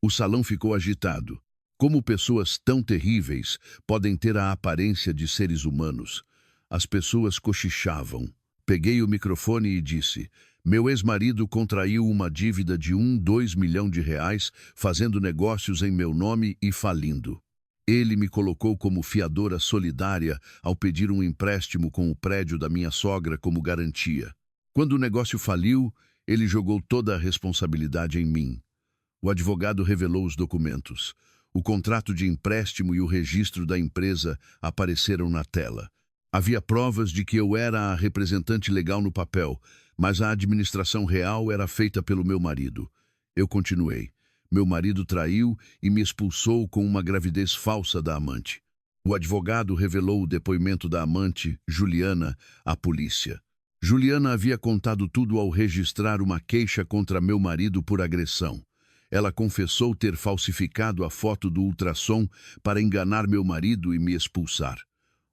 O salão ficou agitado. Como pessoas tão terríveis podem ter a aparência de seres humanos? As pessoas cochichavam. Peguei o microfone e disse: "Meu ex-marido contraiu uma dívida de 2 milhões de reais, fazendo negócios em meu nome e falindo. Ele me colocou como fiadora solidária ao pedir um empréstimo com o prédio da minha sogra como garantia. Quando o negócio faliu, ele jogou toda a responsabilidade em mim." O advogado revelou os documentos. O contrato de empréstimo e o registro da empresa apareceram na tela. Havia provas de que eu era a representante legal no papel, mas a administração real era feita pelo meu marido. Eu continuei. Meu marido traiu e me expulsou com uma gravidez falsa da amante. O advogado revelou o depoimento da amante, Juliana, à polícia. Juliana havia contado tudo ao registrar uma queixa contra meu marido por agressão. Ela confessou ter falsificado a foto do ultrassom para enganar meu marido e me expulsar.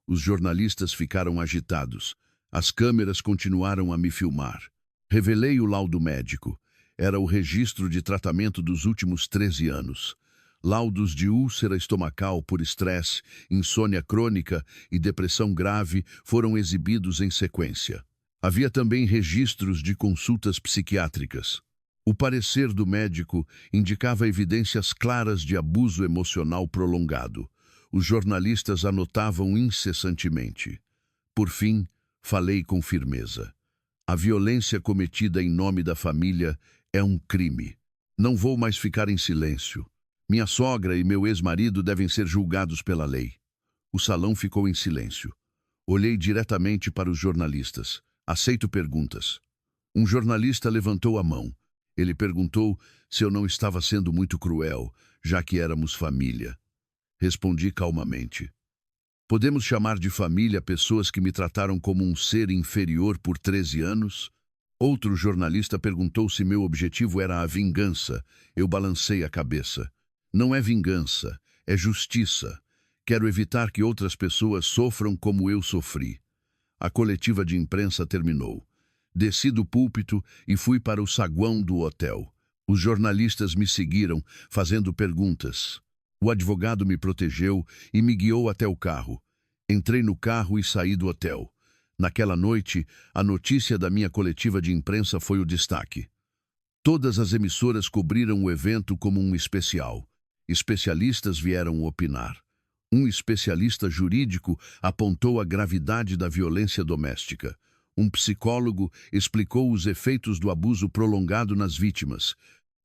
Os jornalistas ficaram agitados. As câmeras continuaram a me filmar. Revelei o laudo médico. Era o registro de tratamento dos últimos 13 anos. Laudos de úlcera estomacal por estresse, insônia crônica e depressão grave foram exibidos em sequência. Havia também registros de consultas psiquiátricas. O parecer do médico indicava evidências claras de abuso emocional prolongado. Os jornalistas anotavam incessantemente. Por fim, falei com firmeza. A violência cometida em nome da família é um crime. Não vou mais ficar em silêncio. Minha sogra e meu ex-marido devem ser julgados pela lei. O salão ficou em silêncio. Olhei diretamente para os jornalistas. Aceito perguntas. Um jornalista levantou a mão. Ele perguntou se eu não estava sendo muito cruel, já que éramos família. Respondi calmamente. Podemos chamar de família pessoas que me trataram como um ser inferior por 13 anos? Outro jornalista perguntou se meu objetivo era a vingança. Eu balancei a cabeça. Não é vingança, é justiça. Quero evitar que outras pessoas sofram como eu sofri. A coletiva de imprensa terminou. Desci do púlpito e fui para o saguão do hotel. Os jornalistas me seguiram, fazendo perguntas. O advogado me protegeu e me guiou até o carro. Entrei no carro e saí do hotel. Naquela noite, a notícia da minha coletiva de imprensa foi o destaque. Todas as emissoras cobriram o evento como um especial. Especialistas vieram opinar. Um especialista jurídico apontou a gravidade da violência doméstica. Um psicólogo explicou os efeitos do abuso prolongado nas vítimas.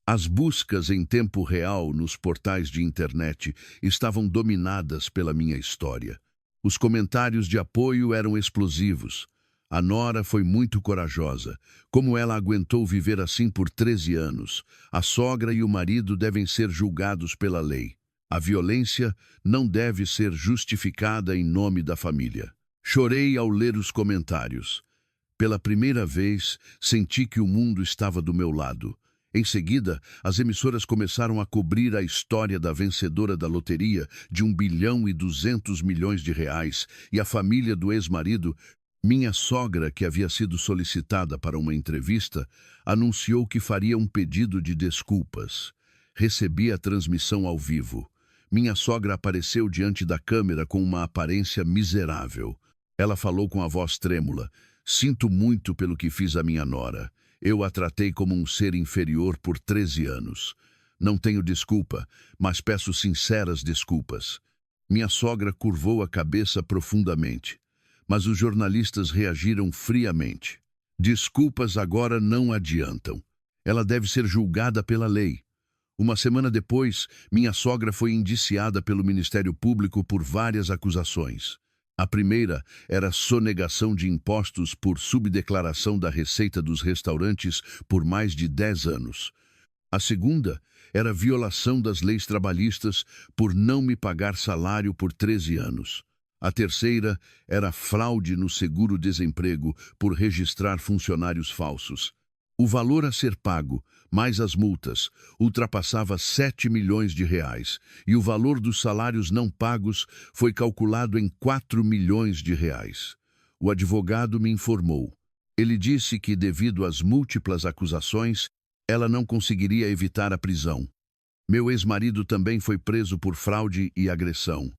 As buscas em tempo real nos portais de internet estavam dominadas pela minha história. Os comentários de apoio eram explosivos. A nora foi muito corajosa. Como ela aguentou viver assim por 13 anos? A sogra e o marido devem ser julgados pela lei. A violência não deve ser justificada em nome da família. Chorei ao ler os comentários. Pela primeira vez, senti que o mundo estava do meu lado. Em seguida, as emissoras começaram a cobrir a história da vencedora da loteria de 1,2 bilhão e a família do ex-marido Minha sogra, que havia sido solicitada para uma entrevista, anunciou que faria um pedido de desculpas. Recebi a transmissão ao vivo. Minha sogra apareceu diante da câmera com uma aparência miserável. Ela falou com a voz trêmula: "Sinto muito pelo que fiz à minha nora. Eu a tratei como um ser inferior por 13 anos. Não tenho desculpa, mas peço sinceras desculpas." Minha sogra curvou a cabeça profundamente, mas os jornalistas reagiram friamente. "Desculpas agora não adiantam. Ela deve ser julgada pela lei." Uma semana depois, minha sogra foi indiciada pelo Ministério Público por várias acusações. A primeira era sonegação de impostos por subdeclaração da receita dos restaurantes por mais de 10 anos. A segunda era violação das leis trabalhistas por não me pagar salário por 13 anos. A terceira era fraude no seguro-desemprego por registrar funcionários falsos. O valor a ser pago, mais as multas, ultrapassava 7 milhões de reais, e o valor dos salários não pagos foi calculado em 4 milhões de reais. O advogado me informou. Ele disse que, devido às múltiplas acusações, ela não conseguiria evitar a prisão. Meu ex-marido também foi preso por fraude e agressão.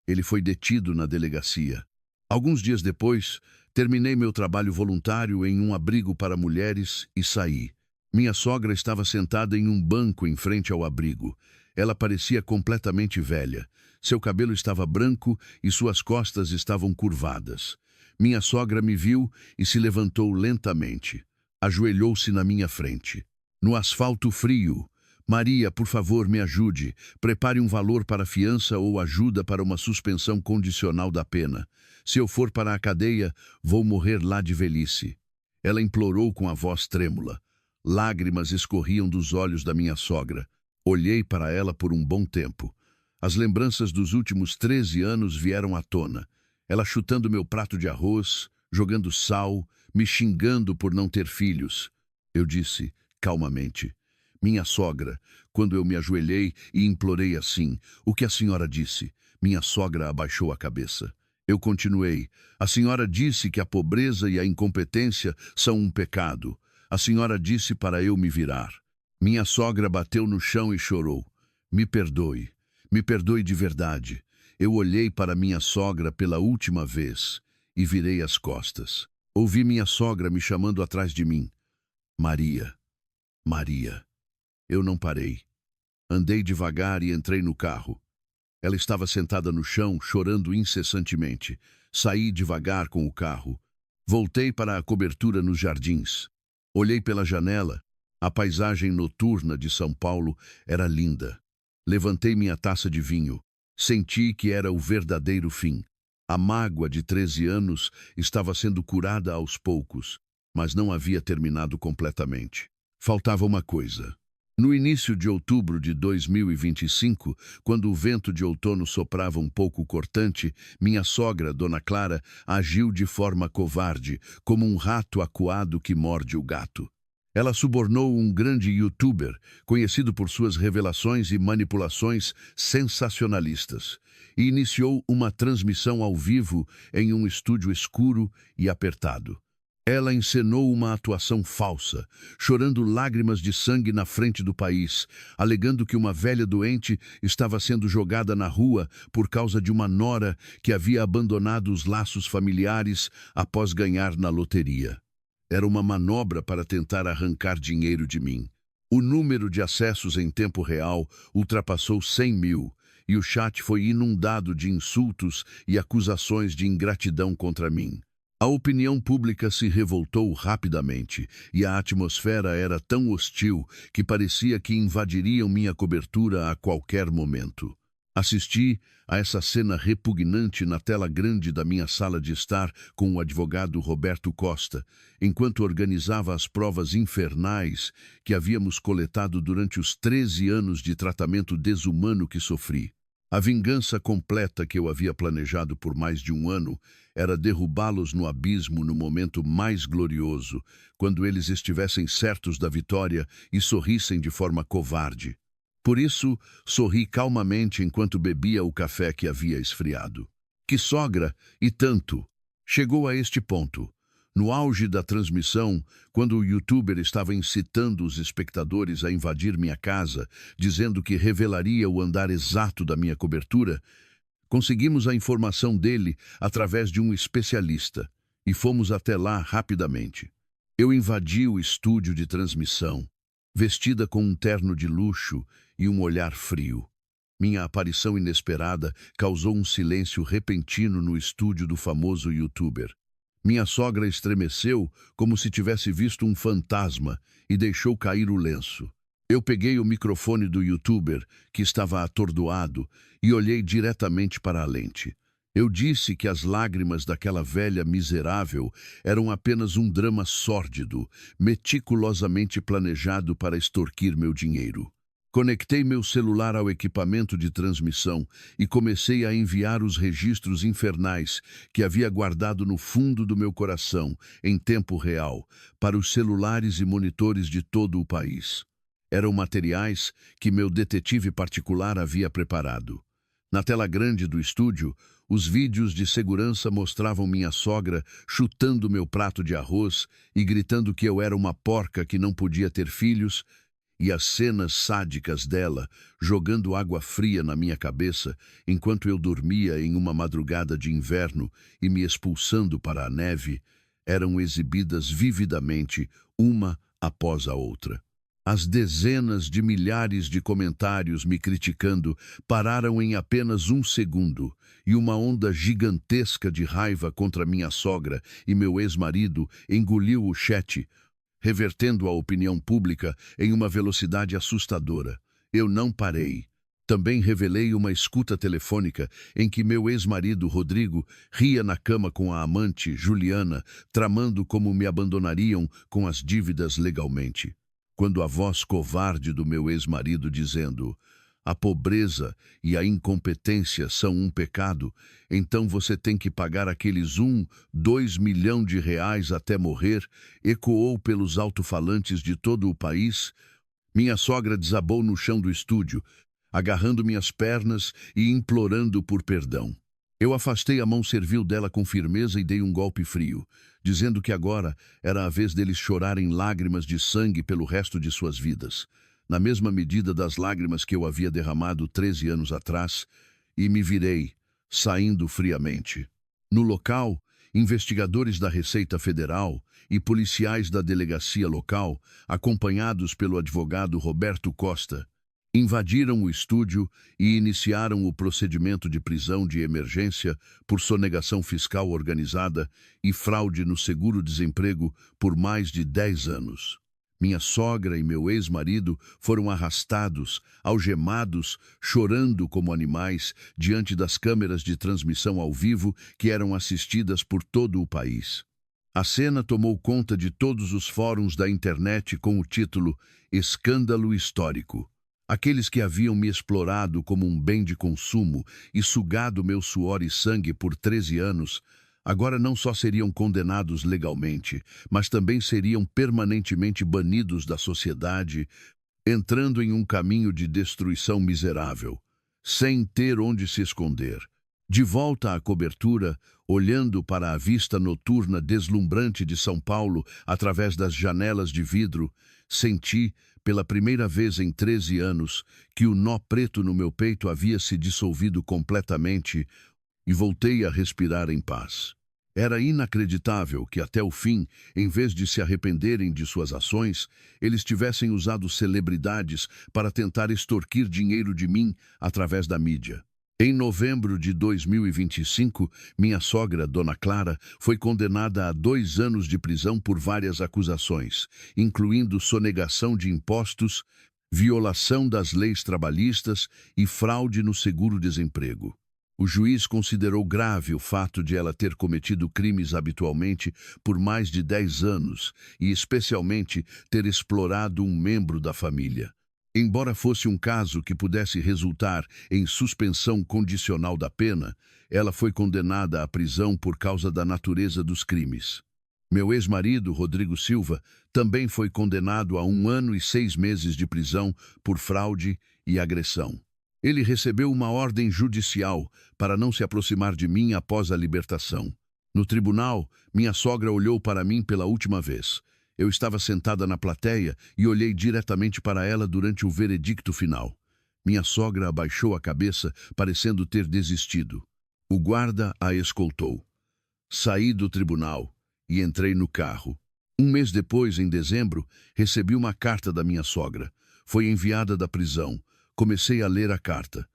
Ele foi detido na delegacia. Alguns dias depois, terminei meu trabalho voluntário em um abrigo para mulheres e saí. Minha sogra estava sentada em um banco em frente ao abrigo. Ela parecia completamente velha. Seu cabelo estava branco e suas costas estavam curvadas. Minha sogra me viu e se levantou lentamente. Ajoelhou-se na minha frente. No asfalto frio: "Maria, por favor, me ajude. Prepare um valor para a fiança ou ajuda para uma suspensão condicional da pena. Se eu for para a cadeia, vou morrer lá de velhice." Ela implorou com a voz trêmula. Lágrimas escorriam dos olhos da minha sogra. Olhei para ela por um bom tempo. As lembranças dos últimos 13 anos vieram à tona. Ela chutando meu prato de arroz, jogando sal, me xingando por não ter filhos. Eu disse, calmamente: "Minha sogra, quando eu me ajoelhei e implorei assim, o que a senhora disse?" Minha sogra abaixou a cabeça. Eu continuei: "A senhora disse que a pobreza e a incompetência são um pecado. A senhora disse para eu me virar." Minha sogra bateu no chão e chorou. Me perdoe de verdade." Eu olhei para minha sogra pela última vez e virei as costas. Ouvi minha sogra me chamando atrás de mim: "Maria, Maria." Eu não parei. Andei devagar e entrei no carro. Ela estava sentada no chão, chorando incessantemente. Saí devagar com o carro. Voltei para a cobertura nos jardins. Olhei pela janela. A paisagem noturna de São Paulo era linda. Levantei minha taça de vinho. Senti que era o verdadeiro fim. A mágoa de 13 anos estava sendo curada aos poucos, mas não havia terminado completamente. Faltava uma coisa. No início de outubro de 2025, quando o vento de outono soprava um pouco cortante, minha sogra, Dona Clara, agiu de forma covarde, como um rato acuado que morde o gato. Ela subornou um grande youtuber, conhecido por suas revelações e manipulações sensacionalistas, e iniciou uma transmissão ao vivo em um estúdio escuro e apertado. Ela encenou uma atuação falsa, chorando lágrimas de sangue na frente do país, alegando que uma velha doente estava sendo jogada na rua por causa de uma nora que havia abandonado os laços familiares após ganhar na loteria. Era uma manobra para tentar arrancar dinheiro de mim. O número de acessos em tempo real ultrapassou 100 mil, e o chat foi inundado de insultos e acusações de ingratidão contra mim. A opinião pública se revoltou rapidamente, e a atmosfera era tão hostil que parecia que invadiriam minha cobertura a qualquer momento. Assisti a essa cena repugnante na tela grande da minha sala de estar com o advogado Roberto Costa, enquanto organizava as provas infernais que havíamos coletado durante os 13 anos de tratamento desumano que sofri. A vingança completa que eu havia planejado por mais de um ano era derrubá-los no abismo no momento mais glorioso, quando eles estivessem certos da vitória e sorrissem de forma covarde. Por isso, sorri calmamente enquanto bebia o café que havia esfriado. "Que sogra! E tanto!" Chegou a este ponto. No auge da transmissão, quando o youtuber estava incitando os espectadores a invadir minha casa, dizendo que revelaria o andar exato da minha cobertura, conseguimos a informação dele através de um especialista e fomos até lá rapidamente. Eu invadi o estúdio de transmissão, vestida com um terno de luxo e um olhar frio. Minha aparição inesperada causou um silêncio repentino no estúdio do famoso youtuber. Minha sogra estremeceu como se tivesse visto um fantasma e deixou cair o lenço. Eu peguei o microfone do youtuber, que estava atordoado, e olhei diretamente para a lente. Eu disse que as lágrimas daquela velha miserável eram apenas um drama sórdido, meticulosamente planejado para extorquir meu dinheiro. Conectei meu celular ao equipamento de transmissão e comecei a enviar os registros infernais que havia guardado no fundo do meu coração, em tempo real, para os celulares e monitores de todo o país. Eram materiais que meu detetive particular havia preparado. Na tela grande do estúdio, os vídeos de segurança mostravam minha sogra chutando meu prato de arroz e gritando que eu era uma porca que não podia ter filhos, e as cenas sádicas dela jogando água fria na minha cabeça enquanto eu dormia em uma madrugada de inverno e me expulsando para a neve, eram exibidas vividamente, uma após a outra. As dezenas de milhares de comentários me criticando pararam em apenas um segundo, e uma onda gigantesca de raiva contra minha sogra e meu ex-marido engoliu o chat, revertendo a opinião pública em uma velocidade assustadora. Eu não parei. Também revelei uma escuta telefônica em que meu ex-marido, Rodrigo, ria na cama com a amante, Juliana, tramando como me abandonariam com as dívidas legalmente. Quando a voz covarde do meu ex-marido dizendo: "A pobreza e a incompetência são um pecado, então você tem que pagar aqueles 2 milhões de reais até morrer", ecoou pelos alto-falantes de todo o país, minha sogra desabou no chão do estúdio, agarrando minhas pernas e implorando por perdão. Eu afastei a mão servil dela com firmeza e dei um golpe frio, dizendo que agora era a vez deles chorarem lágrimas de sangue pelo resto de suas vidas, na mesma medida das lágrimas que eu havia derramado 13 anos atrás, e me virei, saindo friamente. No local, investigadores da Receita Federal e policiais da delegacia local, acompanhados pelo advogado Roberto Costa, invadiram o estúdio e iniciaram o procedimento de prisão de emergência por sonegação fiscal organizada e fraude no seguro-desemprego por mais de 10 anos. Minha sogra e meu ex-marido foram arrastados, algemados, chorando como animais diante das câmeras de transmissão ao vivo que eram assistidas por todo o país. A cena tomou conta de todos os fóruns da internet com o título "Escândalo Histórico". Aqueles que haviam me explorado como um bem de consumo e sugado meu suor e sangue por 13 anos, agora não só seriam condenados legalmente, mas também seriam permanentemente banidos da sociedade, entrando em um caminho de destruição miserável, sem ter onde se esconder. De volta à cobertura, olhando para a vista noturna deslumbrante de São Paulo através das janelas de vidro, senti, pela primeira vez em 13 anos, que o nó preto no meu peito havia se dissolvido completamente e voltei a respirar em paz. Era inacreditável que até o fim, em vez de se arrependerem de suas ações, eles tivessem usado celebridades para tentar extorquir dinheiro de mim através da mídia. Em novembro de 2025, minha sogra, Dona Clara, foi condenada a 2 anos de prisão por várias acusações, incluindo sonegação de impostos, violação das leis trabalhistas e fraude no seguro-desemprego. O juiz considerou grave o fato de ela ter cometido crimes habitualmente por mais de 10 anos e, especialmente, ter explorado um membro da família. Embora fosse um caso que pudesse resultar em suspensão condicional da pena, ela foi condenada à prisão por causa da natureza dos crimes. Meu ex-marido, Rodrigo Silva, também foi condenado a 1 ano e 6 meses de prisão por fraude e agressão. Ele recebeu uma ordem judicial para não se aproximar de mim após a libertação. No tribunal, minha sogra olhou para mim pela última vez. Eu estava sentada na plateia e olhei diretamente para ela durante o veredicto final. Minha sogra abaixou a cabeça, parecendo ter desistido. O guarda a escoltou. Saí do tribunal e entrei no carro. Um mês depois, em dezembro, recebi uma carta da minha sogra. Foi enviada da prisão. Comecei a ler a carta.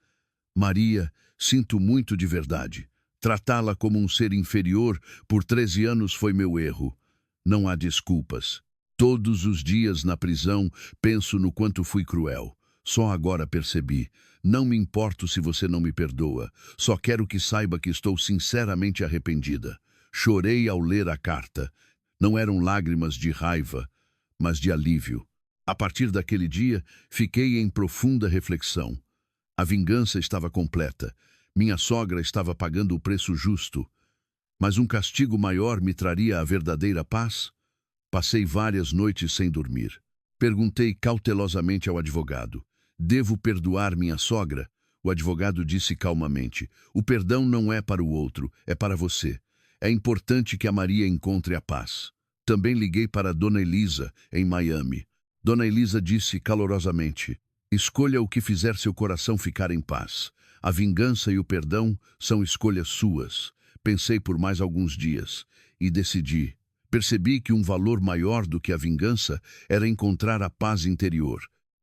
Maria, sinto muito de verdade. Tratá-la como um ser inferior por 13 anos foi meu erro. Não há desculpas. Todos os dias na prisão penso no quanto fui cruel. Só agora percebi. Não me importo se você não me perdoa. Só quero que saiba que estou sinceramente arrependida. Chorei ao ler a carta. Não eram lágrimas de raiva, mas de alívio. A partir daquele dia, fiquei em profunda reflexão. A vingança estava completa. Minha sogra estava pagando o preço justo. Mas um castigo maior me traria a verdadeira paz? Passei várias noites sem dormir. Perguntei cautelosamente ao advogado: devo perdoar minha sogra? O advogado disse calmamente: o perdão não é para o outro, é para você. É importante que a Maria encontre a paz. Também liguei para Dona Elisa, em Miami. Dona Elisa disse calorosamente: escolha o que fizer seu coração ficar em paz. A vingança e o perdão são escolhas suas. Pensei por mais alguns dias e decidi. Percebi que um valor maior do que a vingança era encontrar a paz interior.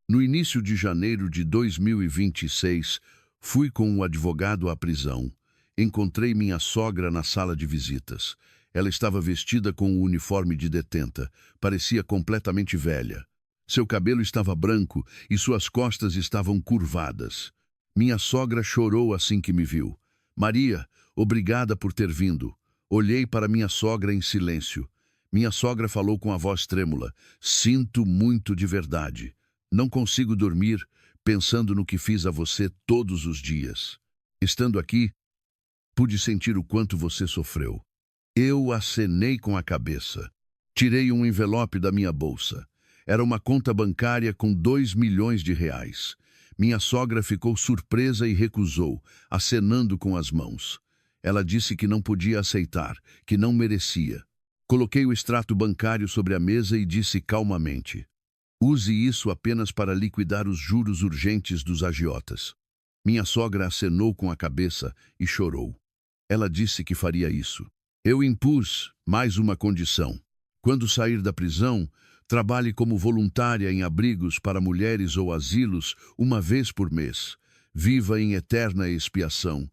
No início de janeiro de 2026, fui com o advogado à prisão. Encontrei minha sogra na sala de visitas. Ela estava vestida com o uniforme de detenta. Parecia completamente velha. Seu cabelo estava branco e suas costas estavam curvadas. Minha sogra chorou assim que me viu. Maria, obrigada por ter vindo. Olhei para minha sogra em silêncio. Minha sogra falou com a voz trêmula: sinto muito de verdade. Não consigo dormir pensando no que fiz a você todos os dias. Estando aqui, pude sentir o quanto você sofreu. Eu acenei com a cabeça. Tirei um envelope da minha bolsa. Era uma conta bancária com 2 milhões de reais. Minha sogra ficou surpresa e recusou, acenando com as mãos. Ela disse que não podia aceitar, que não merecia. Coloquei o extrato bancário sobre a mesa e disse calmamente: use isso apenas para liquidar os juros urgentes dos agiotas. Minha sogra acenou com a cabeça e chorou. Ela disse que faria isso. Eu impus mais uma condição. Quando sair da prisão, trabalhe como voluntária em abrigos para mulheres ou asilos uma vez por mês. Viva em eterna expiação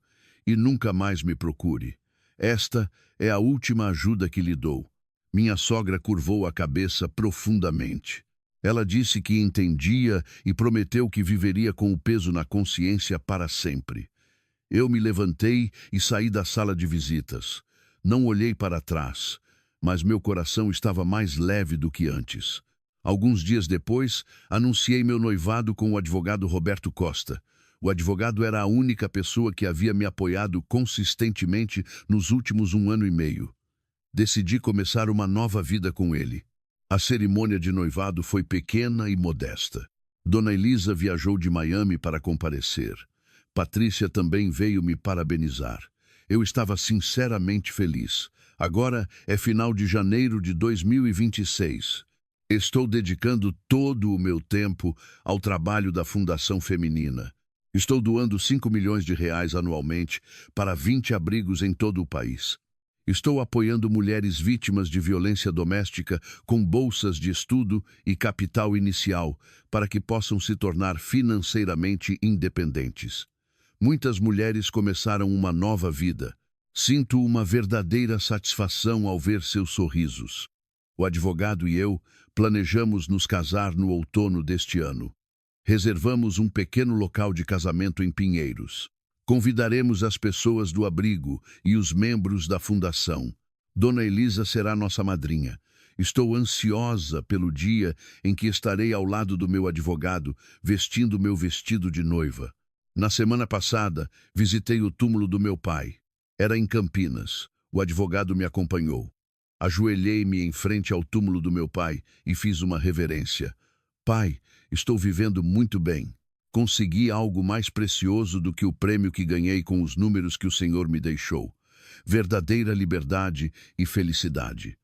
e nunca mais me procure. Esta é a última ajuda que lhe dou. Minha sogra curvou a cabeça profundamente. Ela disse que entendia e prometeu que viveria com o peso na consciência para sempre. Eu me levantei e saí da sala de visitas. Não olhei para trás, mas meu coração estava mais leve do que antes. Alguns dias depois, anunciei meu noivado com o advogado Roberto Costa. O advogado era a única pessoa que havia me apoiado consistentemente nos últimos 1 ano e meio. Decidi começar uma nova vida com ele. A cerimônia de noivado foi pequena e modesta. Dona Elisa viajou de Miami para comparecer. Patrícia também veio me parabenizar. Eu estava sinceramente feliz. Agora é final de janeiro de 2026. Estou dedicando todo o meu tempo ao trabalho da Fundação Feminina. Estou doando 5 milhões de reais anualmente para 20 abrigos em todo o país. Estou apoiando mulheres vítimas de violência doméstica com bolsas de estudo e capital inicial para que possam se tornar financeiramente independentes. Muitas mulheres começaram uma nova vida. Sinto uma verdadeira satisfação ao ver seus sorrisos. O advogado e eu planejamos nos casar no outono deste ano. Reservamos um pequeno local de casamento em Pinheiros. Convidaremos as pessoas do abrigo e os membros da fundação. Dona Elisa será nossa madrinha. Estou ansiosa pelo dia em que estarei ao lado do meu advogado, vestindo meu vestido de noiva. Na semana passada, visitei o túmulo do meu pai. Era em Campinas. O advogado me acompanhou. Ajoelhei-me em frente ao túmulo do meu pai e fiz uma reverência. Pai, estou vivendo muito bem. Consegui algo mais precioso do que o prêmio que ganhei com os números que o Senhor me deixou. verdadeira liberdade e felicidade.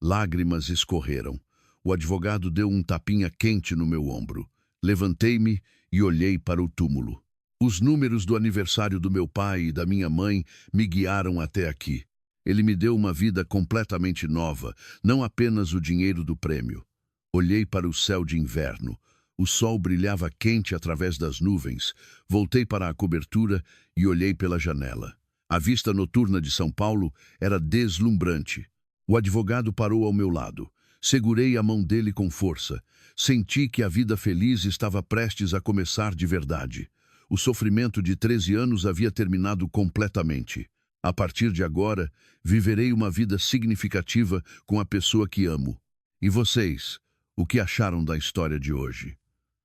Lágrimas escorreram. O advogado deu um tapinha quente no meu ombro. Levantei-me e olhei para o túmulo. Os números do aniversário do meu pai e da minha mãe me guiaram até aqui. Ele me deu uma vida completamente nova, não apenas o dinheiro do prêmio. Olhei para o céu de inverno. O sol brilhava quente através das nuvens. Voltei para a cobertura e olhei pela janela. A vista noturna de São Paulo era deslumbrante. O advogado parou ao meu lado. Segurei a mão dele com força. Senti que a vida feliz estava prestes a começar de verdade. O sofrimento de 13 anos havia terminado completamente. A partir de agora, viverei uma vida significativa com a pessoa que amo. E vocês, o que acharam da história de hoje?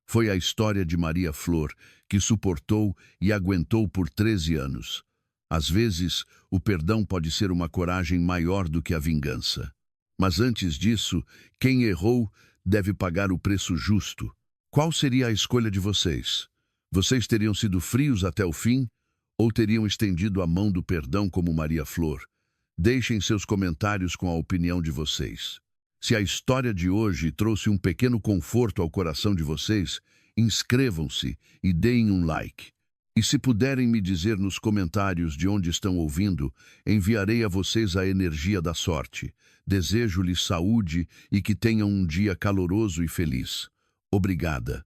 Foi a história de Maria Flor, que suportou e aguentou por 13 anos. Às vezes, o perdão pode ser uma coragem maior do que a vingança. Mas antes disso, quem errou deve pagar o preço justo. Qual seria a escolha de vocês? Vocês teriam sido frios até o fim? Ou teriam estendido a mão do perdão como Maria Flor? Deixem seus comentários com a opinião de vocês. Se a história de hoje trouxe um pequeno conforto ao coração de vocês, inscrevam-se e deem um like. E se puderem me dizer nos comentários de onde estão ouvindo, enviarei a vocês a energia da sorte. Desejo-lhes saúde e que tenham um dia caloroso e feliz. Obrigada.